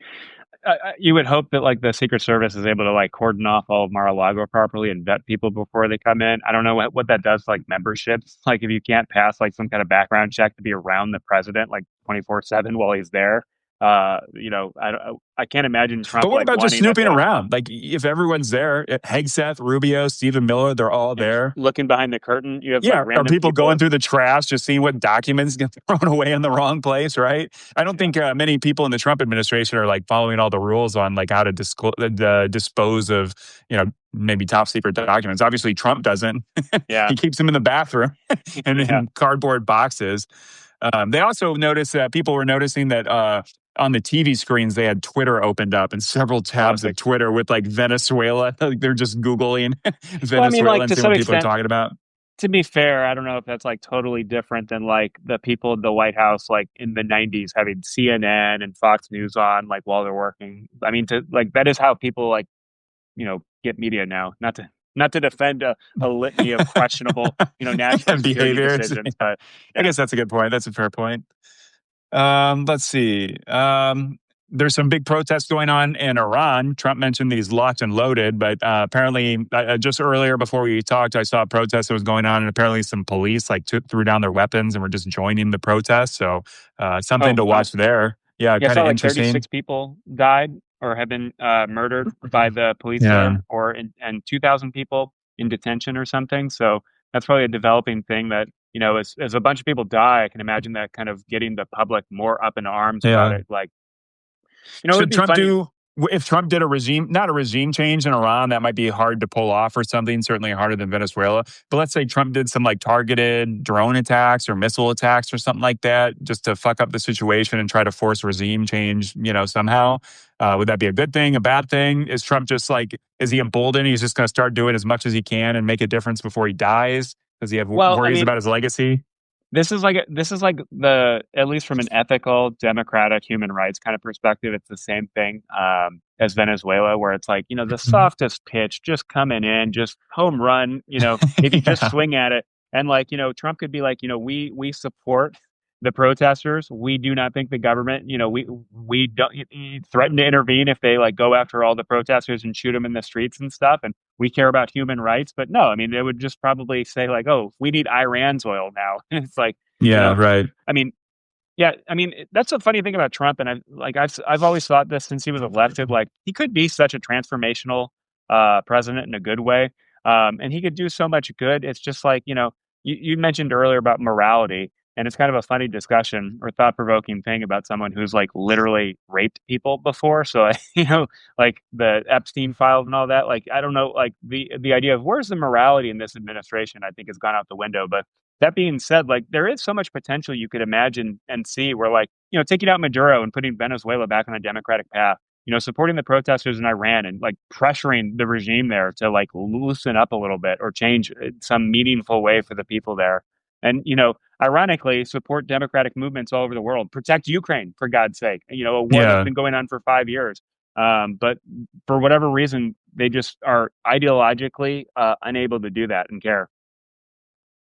you would hope that like the Secret Service is able to like cordon off all of Mar-a-Lago properly and vet people before they come in. I don't know what that does to like memberships. Like if you can't pass like some kind of background check to be around the president like 24/7 while he's there, I can't imagine But Trump what like about just wanting that snooping to around? Like if everyone's there, Hegseth, Rubio, Stephen Miller, they're all there. looking behind the curtain. You have like Yeah, are random people going people. through the trash, just seeing what documents get thrown away in the wrong place? Right. I don't Yeah. think many people in the Trump administration are like following all the rules on like how to dispose of maybe top secret documents. Obviously, Trump doesn't. Yeah. He keeps them in the bathroom and Yeah. in cardboard boxes. They also noticed that people were noticing that on the TV screens they had Twitter opened up and several tabs of Classic. Twitter with like Venezuela. Like they're just googling Well, I mean, Venezuela like and to seeing some what people are extent, talking about. to be fair, I don't know if that's like totally different than like the people in the White House, like in the '90s, having CNN and Fox News on, like while they're working. I mean, to like that is how people like get media now. Not to defend a litany of questionable national security Behaviors. decisions, but I yeah. guess that's a good point. That's a fair point. Let's see. There's some big protests going on in Iran. Trump mentioned these locked and loaded, but apparently, just earlier before we talked, I saw a protest that was going on, and apparently, some police like threw down their weapons and were just joining the protest. So, something Oh to wow. watch there. Yeah, Yeah, I kind saw of like interesting. 36 people died or have been murdered by the police Yeah, there, and 2,000 people in detention or something. So that's probably a developing thing that, as a bunch of people die, I can imagine that kind of getting the public more up in arms about yeah. it. Like, it would Should be Trump funny. do if Trump did a regime, not a regime change in Iran, that might be hard to pull off or something, certainly harder than Venezuela. But let's say Trump did some like targeted drone attacks or missile attacks or something like that, just to fuck up the situation and try to force regime change, somehow. Would that be a good thing, a bad thing? Is Trump just like, is he emboldened? He's just going to start doing as much as he can and make a difference before he dies? Does he have Well, I worries mean, about his legacy? this is like the at least from an ethical, democratic, human rights kind of perspective, it's the same thing as Venezuela, where it's like the softest pitch, just coming in, just home run. If you just Yeah. swing at it, and like Trump could be like, we support the protesters. We do not think the government, we don't threaten to intervene if they like go after all the protesters and shoot them in the streets and stuff, and we care about human rights. But no, I mean, they would just probably say like, oh, we need Iran's oil now. It's like, you Yeah, know, right. I mean, yeah, I mean, that's a funny thing about Trump, and I've always thought this since he was elected. Like, he could be such a transformational president in a good way, and he could do so much good. It's just like you mentioned earlier about morality, and it's kind of a funny discussion or thought provoking thing about someone who's like literally raped people before. So like the Epstein files and all that. Like, I don't know, like the idea of where's the morality in this administration, I think has gone out the window, but. That being said, like there is so much potential you could imagine and see where like, taking out Maduro and putting Venezuela back on a democratic path, supporting the protesters in Iran and like pressuring the regime there to like loosen up a little bit or change some meaningful way for the people there. And, ironically, support democratic movements all over the world. Protect Ukraine, for God's sake. A war that's Yeah. been going on for 5 years. But for whatever reason, they just are ideologically unable to do that and care.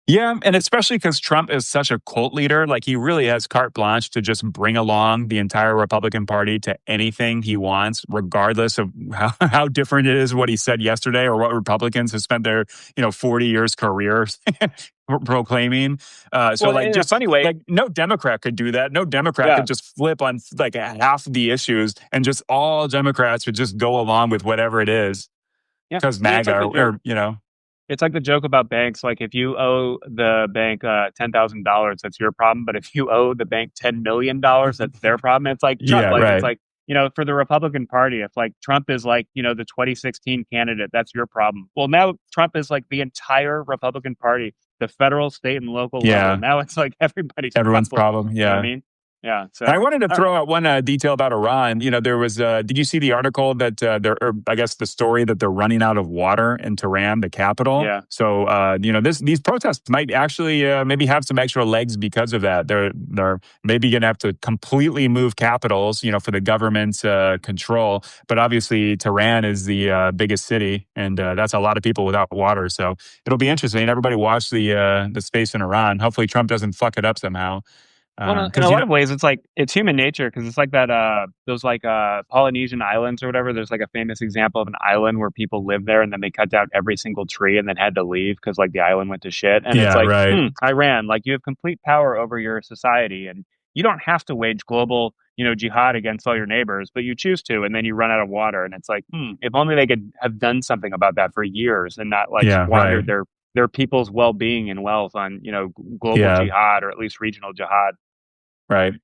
Yeah, and especially because Trump is such a cult leader, like he really has carte blanche to just bring along the entire Republican Party to anything he wants, regardless of how different it is what he said yesterday or what Republicans have spent their 40 years careers proclaiming. So Well, like in a just funny way, like no Democrat could do that. No Democrat yeah. could just flip on like half of the issues and just all Democrats would just go along with whatever it is Yeah. because I mean, it's MAGA like the joke. or. It's like the joke about banks. Like if you owe the bank $10,000, that's your problem. But if you owe the bank $10 million, that's their problem. It's like Trump. Yeah, Like it's right. like for the Republican Party, if like Trump is like the 2016 candidate, that's your problem. Well, now Trump is like the entire Republican Party, the federal, state, and local level. Yeah. Now it's like everybody's Everyone's problem. problem. You know what I Yeah. mean? Yeah. And I So wanted to all right. throw out one detail about Iran. There was, did you see the article that or I guess the story that they're running out of water in Tehran, the capital? Yeah. So, these protests might actually maybe have some extra legs because of that. They're maybe going to have to completely move capitals, for the government's control. But obviously, Tehran is the biggest city, and that's a lot of people without water. So it'll be interesting. Everybody watch the space in Iran. Hopefully, Trump doesn't fuck it up somehow. Well, in Because a lot of ways, it's like it's human nature because it's like that. Those like Polynesian islands or whatever. There's like a famous example of an island where people live there and then they cut down every single tree and then had to leave because like the island went to shit. And it's yeah, like, right. Iran, like you have complete power over your society and you don't have to wage global, jihad against all your neighbors, but you choose to, and then you run out of water. And it's like, if only they could have done something about that for years and not like Yeah, right. squandered their people's well-being and wealth on, global Yeah, jihad or at least regional jihad. right.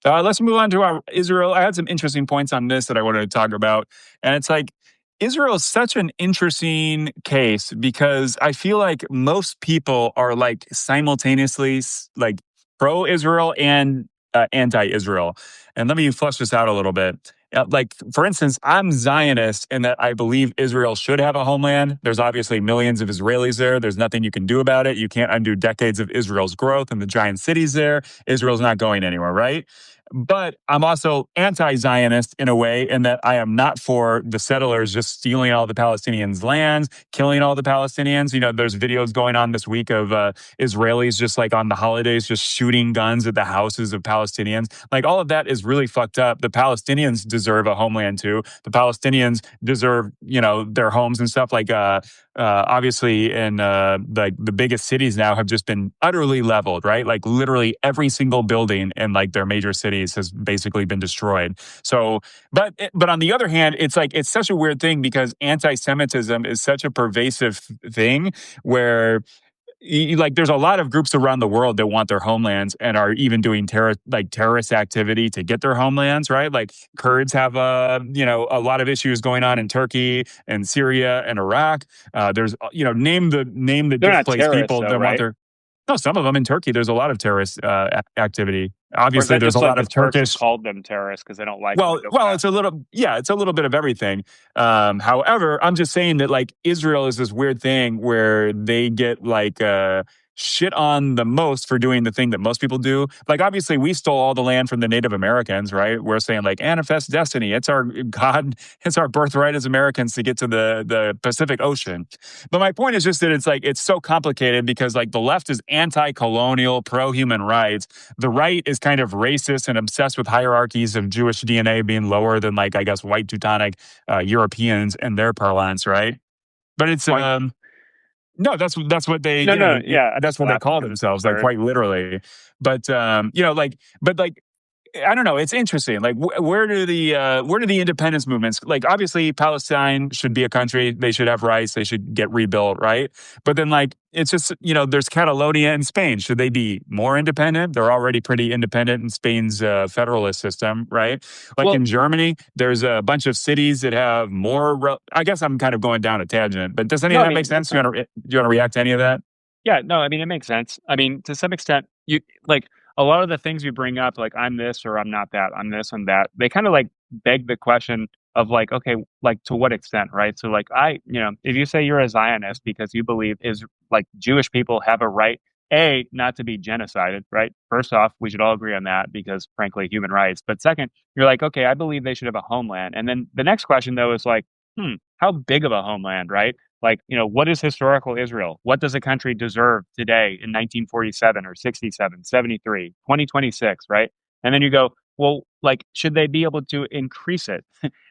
Let's move on to our Israel. I had some interesting points on this that I wanted to talk about. And it's like, Israel is such an interesting case because I feel like most people are like simultaneously like pro Israel and anti Israel. And let me flesh this out a little bit. Like, for instance, I'm Zionist in that I believe Israel should have a homeland. There's obviously millions of Israelis there. There's nothing you can do about it. You can't undo decades of Israel's growth and the giant cities there. Israel's not going anywhere, right? But I'm also anti Zionist in a way, in that I am not for the settlers just stealing all the Palestinians' lands, killing all the Palestinians. There's videos going on this week of Israelis just like on the holidays, just shooting guns at the houses of Palestinians. Like, all of that is really fucked up. The Palestinians deserve a homeland too. The Palestinians deserve, their homes and stuff. Like, obviously, in the biggest cities now have just been utterly leveled, right? Like, literally every single building in like their major cities has basically been destroyed. So, but on the other hand, it's like it's such a weird thing because anti-Semitism is such a pervasive thing where like there's a lot of groups around the world that want their homelands and are even doing terrorist activity to get their homelands, right? Like Kurds have a lot of issues going on in Turkey and Syria and Iraq. There's name the They're not displaced terrorists people though, that want right? their. No, some of them in Turkey. There's a lot of terrorist activity. Or is Obviously, that there's a just like lot the of Turks have Turkish. called them terrorists because they don't like them Well, and go well, past? it's a little bit of everything. However, I'm just saying that like Israel is this weird thing where they get like shit on the most for doing the thing that most people do. Like, obviously, we stole all the land from the Native Americans, right? We're saying like manifest destiny. It's our God. It's our birthright as Americans to get to the Pacific Ocean. But my point is just that it's like it's so complicated because like the left is anti-colonial, pro-human rights. The right is kind of racist and obsessed with hierarchies of Jewish DNA being lower than like I guess white Teutonic Europeans in their parlance, right? But it's Point. no, that's what they No, no, yeah, I that's just what they laugh call because it's themselves, like absurd. quite literally. But like I don't know. It's interesting. Like, where do the independence movements? Like, obviously, Palestine should be a country. They should have rights. They should get rebuilt, right? But then, like, it's just there's Catalonia in Spain. Should they be more independent? They're already pretty independent in Spain's federalist system, right? Like Well, in Germany, there's a bunch of cities that have more. I guess I'm kind of going down a tangent, but does any no, of I that make mean, sense? Do you want to react to any of that? yeah, no, I mean, it makes sense. I mean, to some extent, you like a lot of the things you bring up, like I'm this or I'm not that, I'm this and that, they kind of like beg the question of like, okay, like to what extent, right? So, like, if you say you're a Zionist because you believe is like Jewish people have a right, not to be genocided, right? First off, we should all agree on that because, frankly, human rights. But second, you're like, okay, I believe they should have a homeland. And then the next question, though, is like, how big of a homeland, right? Like, what is historical Israel? What does a country deserve today in 1947 or 67, 73, 2026, right? And then you go, well, like, should they be able to increase it?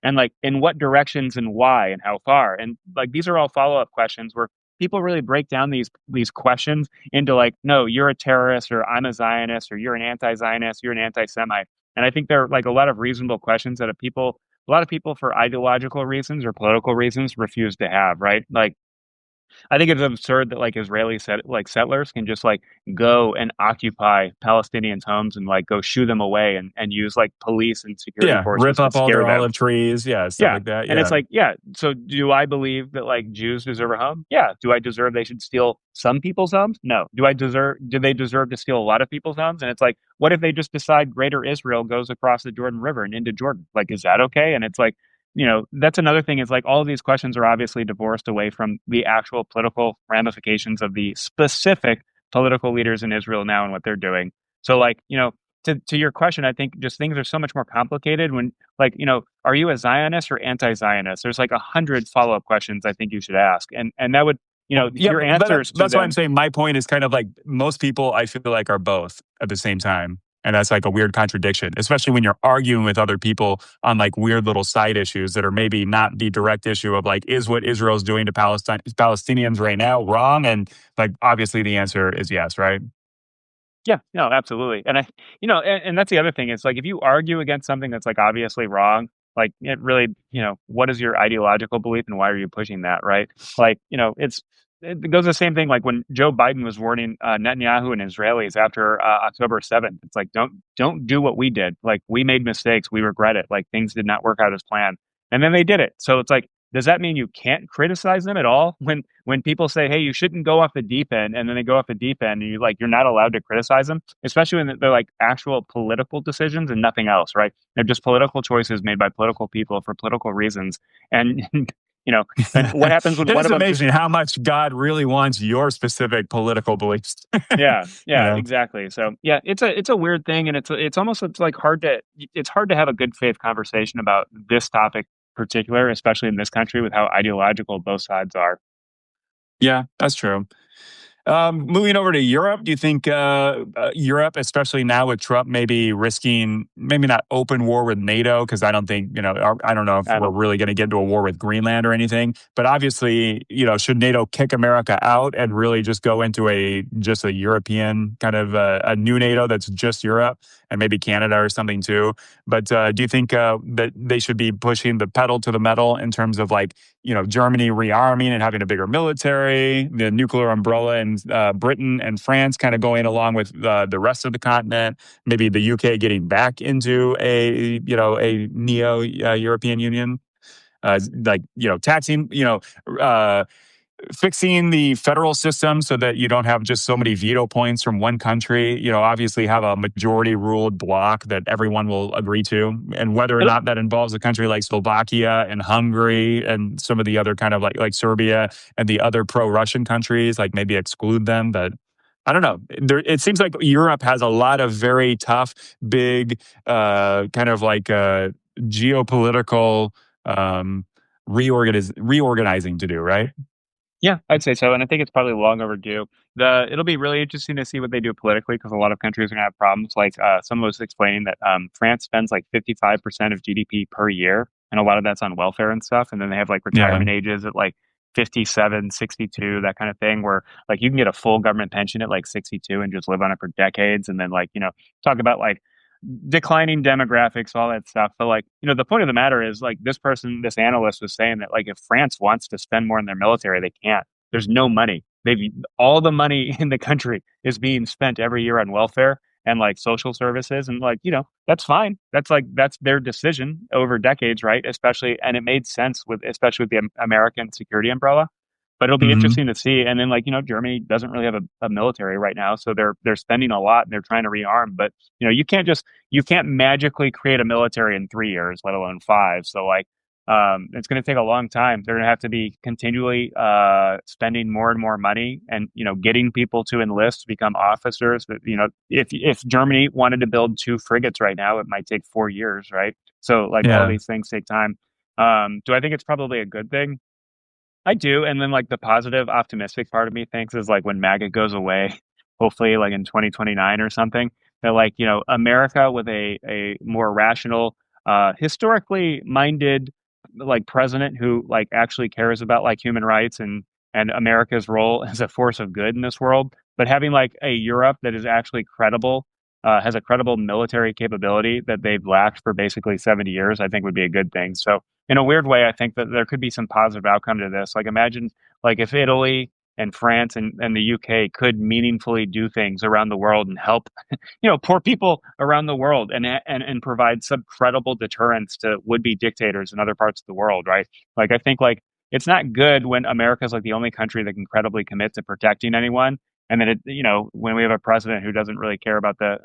And like, in what directions and why and how far? And like, these are all follow-up questions where people really break down these questions into like, no, you're a terrorist or I'm a Zionist or you're an anti-Zionist, you're an anti-Semite. And I think there are like a lot of reasonable questions that a lot of people for ideological reasons or political reasons refuse to have, right? Like I think it's absurd that like like settlers can just like go and occupy Palestinians' homes and like go shoo them away and use like police and security Yeah, forces rip to up all scare their them. olive trees. Yeah, stuff Yeah. like that. And it's Yeah. like, yeah. So do I believe that like Jews deserve a home? Yeah. Do I deserve they should steal some people's homes? No. Do they deserve to steal a lot of people's homes? And it's like, what if they just decide greater Israel goes across the Jordan River and into Jordan? Like, is that okay? And it's like, that's another thing is like all of these questions are obviously divorced away from the actual political ramifications of the specific political leaders in Israel now and what they're doing. So like, to your question, I think just things are so much more complicated when like, are you a Zionist or anti-Zionist? There's like 100 follow-up questions I think you should ask. And that would, Yeah, your answers to that's why I'm them. saying my point is kind of like most people I feel like are both at the same time. And that's like a weird contradiction, especially when you're arguing with other people on like weird little side issues that are maybe not the direct issue of like, is what Israel's doing to Palestinians right now wrong? And like, obviously the answer is yes, right? Yeah, no, absolutely. And and that's the other thing. It's like if you argue against something that's like obviously wrong, like it really, what is your ideological belief and why are you pushing that, right? Like, it goes the same thing like when Joe Biden was warning Netanyahu and Israelis after October 7th. It's like don't do what we did. Like we made mistakes, we regret it. Like things did not work out as planned. And then they did it. So it's like does that mean you can't criticize them at all when people say, "Hey, you shouldn't go off the deep end," and then they go off the deep end, and you're not allowed to criticize them, especially when they're like actual political decisions and nothing else, right? They're just political choices made by political people for political reasons, and you know, then what happens when It one is of them just amazing how much God really wants your specific political beliefs. yeah, you yeah, know? exactly. So yeah, it's a weird thing, and it's almost it's like hard to have a good faith conversation about this topic particular, especially in this country with how ideological both sides are. Yeah, that's true. Moving over to Europe, do you think Europe, especially now with Trump, maybe risking maybe not open war with NATO? Because I don't think I don't know if I we're don't. really going to get into a war with Greenland or anything. But obviously, should NATO kick America out and really just go into a European kind of a new NATO that's just Europe and maybe Canada or something too? But do you think that they should be pushing the pedal to the metal in terms of like Germany rearming and having a bigger military, the nuclear umbrella in Britain and France kind of going along with the rest of the continent, maybe the UK getting back into a neo European Union, like taxing, uh, fixing the federal system so that you don't have just so many veto points from one country, obviously have a majority ruled bloc that everyone will agree to. And whether or It'll, not that involves a country like Slovakia and Hungary and some of the other kind of like Serbia and the other pro-Russian countries, like maybe exclude them. But I don't know. It seems like Europe has a lot of very tough, big, kind of like geopolitical reorganizing to do, right? Yeah, I'd say so, and I think it's probably long overdue. It'll be really interesting to see what they do politically because a lot of countries are going to have problems. Like someone was explaining that France spends like 55% of GDP per year, and a lot of that's on welfare and stuff. And then they have like Yeah. retirement ages at like 57, 62, that kind of thing, where like you can get a full government pension at like 62 and just live on it for decades. And then like talk about like declining demographics, all that stuff. But like, the point of the matter is like this analyst was saying that like if France wants to spend more in their military, they can't. There's no money. They've all the money in the country is being spent every year on welfare and like social services. And like, that's fine. That's their decision over decades, right? Especially and it made sense especially with the American security umbrella. But it'll be Hmm. interesting to see. And then like, Germany doesn't really have a military right now. So they're spending a lot and they're trying to rearm. But you can't magically create a military in 3 years, let alone five. So like, it's going to take a long time. They're going to have to be continually spending more and more money, and getting people to enlist to become officers. That if Germany wanted to build two frigates right now, it might take 4 years, right? So like all Yeah. these things take time. Do I think it's probably a good thing? I do. And then like the positive, optimistic part of me thinks is like when MAGA goes away, hopefully like in 2029 or something, that like, America with a more rational, historically minded like president who like actually cares about like human rights and America's role as a force of good in this world, but having like a Europe that is actually credible, has a credible military capability that they've lacked for basically 70 years, I think would be a good thing. So in a weird way, I think that there could be some positive outcome to this. Like imagine like if Italy and France and the UK could meaningfully do things around the world and help, poor people around the world and provide some credible deterrence to would-be dictators in other parts of the world, right? Like I think like it's not good when America's like the only country that can credibly commit to protecting anyone. And then when we have a president who doesn't really care about the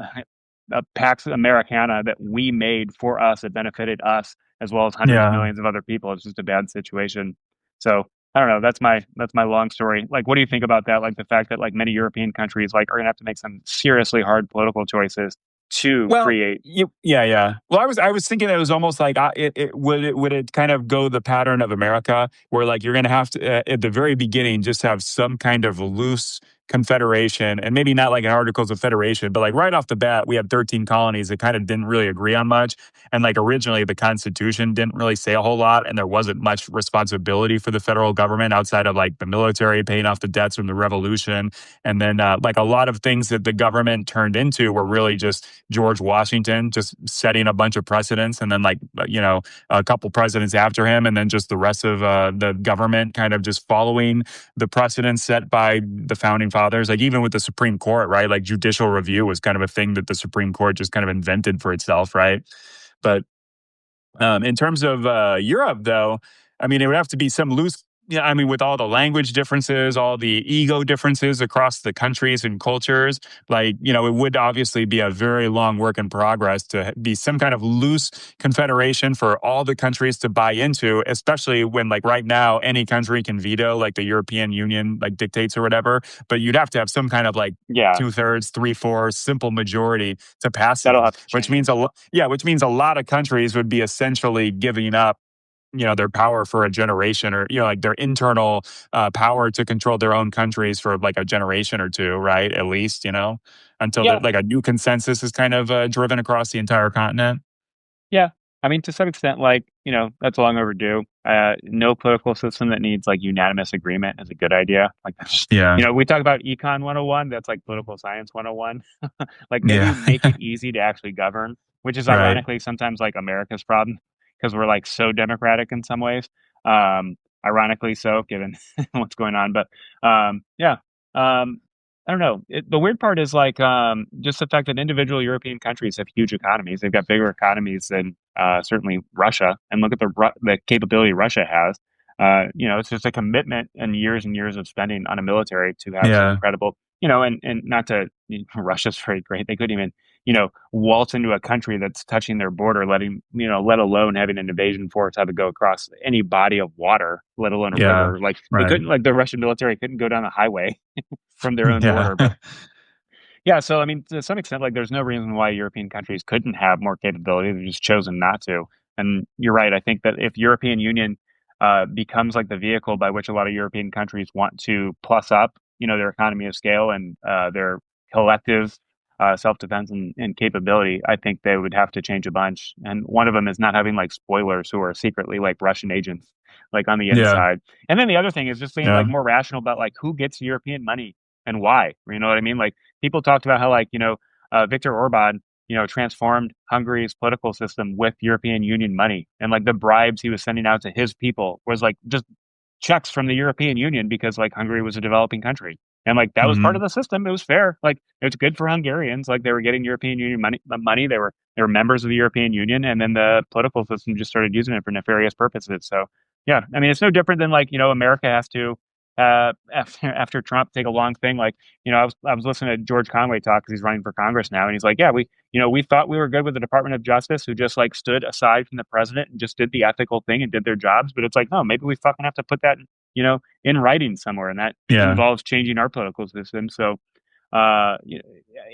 Pax Americana that we made for us, it benefited us as well as hundreds of Yeah. millions of other people. It's just a bad situation. So I don't know. That's my long story. Like, what do you think about that? Like the fact that like many European countries like are gonna have to make some seriously hard political choices to Well, create. yeah, yeah. Well, I was thinking it was almost like would it kind of go the pattern of America, where like you're going to have to at the very beginning just have some kind of loose confederation, and maybe not like an Articles of Federation, but like right off the bat, we had 13 colonies that kind of didn't really agree on much. And like originally, the Constitution didn't really say a whole lot, and there wasn't much responsibility for the federal government outside of like the military paying off the debts from the Revolution. And then like a lot of things that the government turned into were really just George Washington just setting a bunch of precedents, and then like a couple presidents after him, and then just the rest of the government kind of just following the precedents set by the founding fathers. Like even with the Supreme Court, right? Like judicial review was kind of a thing that the Supreme Court just kind of invented for itself, right? But in terms of Europe, though, I mean, it would have to be some loose. Yeah, I mean, with all the language differences, all the ego differences across the countries and cultures, like, it would obviously be a very long work in progress to be some kind of loose confederation for all the countries to buy into, especially when, like, right now, any country can veto, like, the European Union, like, dictates or whatever. But you'd have to have some kind of, like, Yeah, two-thirds, three-fourths, simple majority to pass it, that'll have to which means change. which means a lot of countries would be essentially giving up their power for a generation, or like their internal power to control their own countries for like a generation or two, right, at least, until Yeah, like a new consensus is kind of driven across the entire continent. yeah. I mean, to some extent, like, that's long overdue. No political system that needs like unanimous agreement is a good idea. Like, that's, Yeah, we talk about econ 101, that's like political science 101. Like, maybe yeah. make it easy to actually govern, which is Right. ironically sometimes like America's problem because we're like so democratic in some ways. Ironically so, given what's going on. But yeah. Um, I don't know. The weird part is like just the fact that individual European countries have huge economies. They've got bigger economies than certainly Russia, and look at the capability Russia has. It's just a commitment and years of spending on a military to have some Yeah, incredible, and not to Russia's very great. They couldn't even waltz into a country that's touching their border, let alone having an invasion force have to go across any body of water, let alone a yeah, river. Like they right. couldn't, like the Russian military couldn't go down the highway from their own Yeah, border. But yeah, so I mean, to some extent, like there's no reason why European countries couldn't have more capability. They've just chosen not to. And you're right. I think that if European Union becomes like the vehicle by which a lot of European countries want to plus up, their economy of scale and their collective self-defense and capability, I think they would have to change a bunch. And one of them is not having like spoilers who are secretly like Russian agents, like on the yeah, inside. And then the other thing is just being like yeah, more rational about like who gets European money and why. You know what I mean? Like people talked about how like Viktor Orban transformed Hungary's political system with European Union money, and like the bribes he was sending out to his people was like just checks from the European Union because like Hungary was a developing country. And like that was part of hmm the system. It was fair. Like it was good for Hungarians. Like they were getting European Union money. They were members of the European Union, and then the political system just started using it for nefarious purposes. So yeah, I mean it's no different than like America has to after Trump take a long thing. Like I was listening to George Conway talk because he's running for Congress now, and he's like, yeah, we thought we were good with the Department of Justice, who just like stood aside from the president and just did the ethical thing and did their jobs. But it's like, no, maybe we fucking have to put that in writing somewhere, and that yeah, involves changing our political system. So, uh,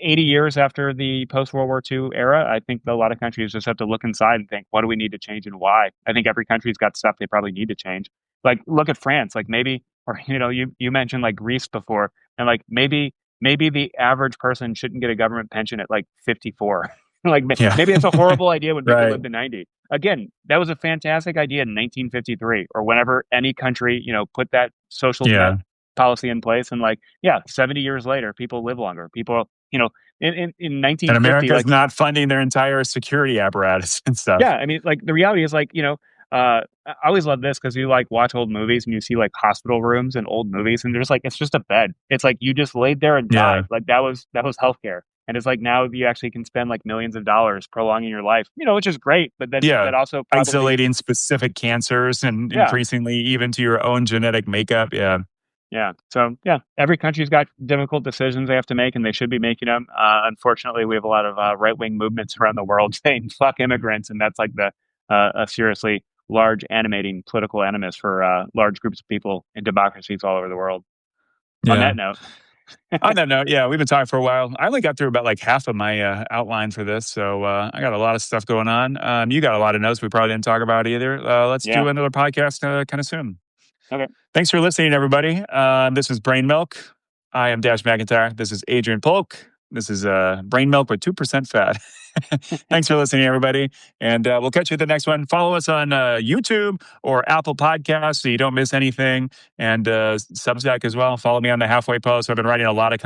80 years after the post World War II era, I think a lot of countries just have to look inside and think, what do we need to change and why? I think every country's got stuff they probably need to change. Like, look at France, like maybe, or you mentioned like Greece before, and like maybe the average person shouldn't get a government pension at like 54. Like yeah. maybe it's a horrible idea when people Right. live to 90. Again, that was a fantastic idea in 1953 or whenever any country, put that social net Yeah. policy in place. And like, yeah, 70 years later, people live longer. People, in And 1950, America's like, not funding their entire security apparatus and stuff. yeah, I mean, like the reality is like, I always love this because you like watch old movies and you see like hospital rooms and old movies and there's like, it's just a bed. It's like you just laid there and Yeah. died. Like that was healthcare. And it's like now you actually can spend like millions of dollars prolonging your life, which is great. But then Yeah. that also probably, Isolating specific cancers and yeah, increasingly even to your own genetic makeup. Yeah. yeah. So yeah, every country's got difficult decisions they have to make, and they should be making them. Unfortunately, we have a lot of right wing movements around the world saying "fuck immigrants," and that's like the a seriously large animating political animus for large groups of people in democracies all over the world. On Yeah. that note, On that note, yeah, we've been talking for a while. I only got through about like half of my outline for this, so I got a lot of stuff going on. You got a lot of notes we probably didn't talk about either. Let's yeah, do another podcast kind of soon. okay, Thanks for listening, everybody. This is Brain Milk. I am Dash McIntyre. This is Adrian Polk. This is Brain Milk with 2% fat. Thanks for listening, everybody. And we'll catch you at the next one. Follow us on YouTube or Apple Podcasts so you don't miss anything. And Substack as well. Follow me on the Halfway Post. I've been writing a lot of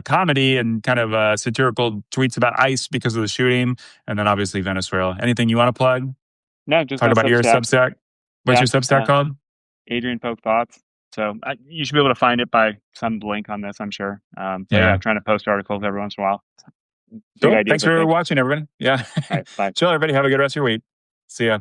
comedy and kind of satirical tweets about ICE because of the shooting. And then obviously Venezuela. Anything you want to plug? No, just Talk my about your Substack. Substack. What's Yeah, your Substack called? Adrian Polk Thoughts. So you should be able to find it by some link on this, I'm sure. Yeah. Trying to post articles every once in a while. Big Cool. ideas, Thanks I for think. watching, everybody. Yeah. All right, bye. Chill, everybody. Have a good rest of your week. See ya.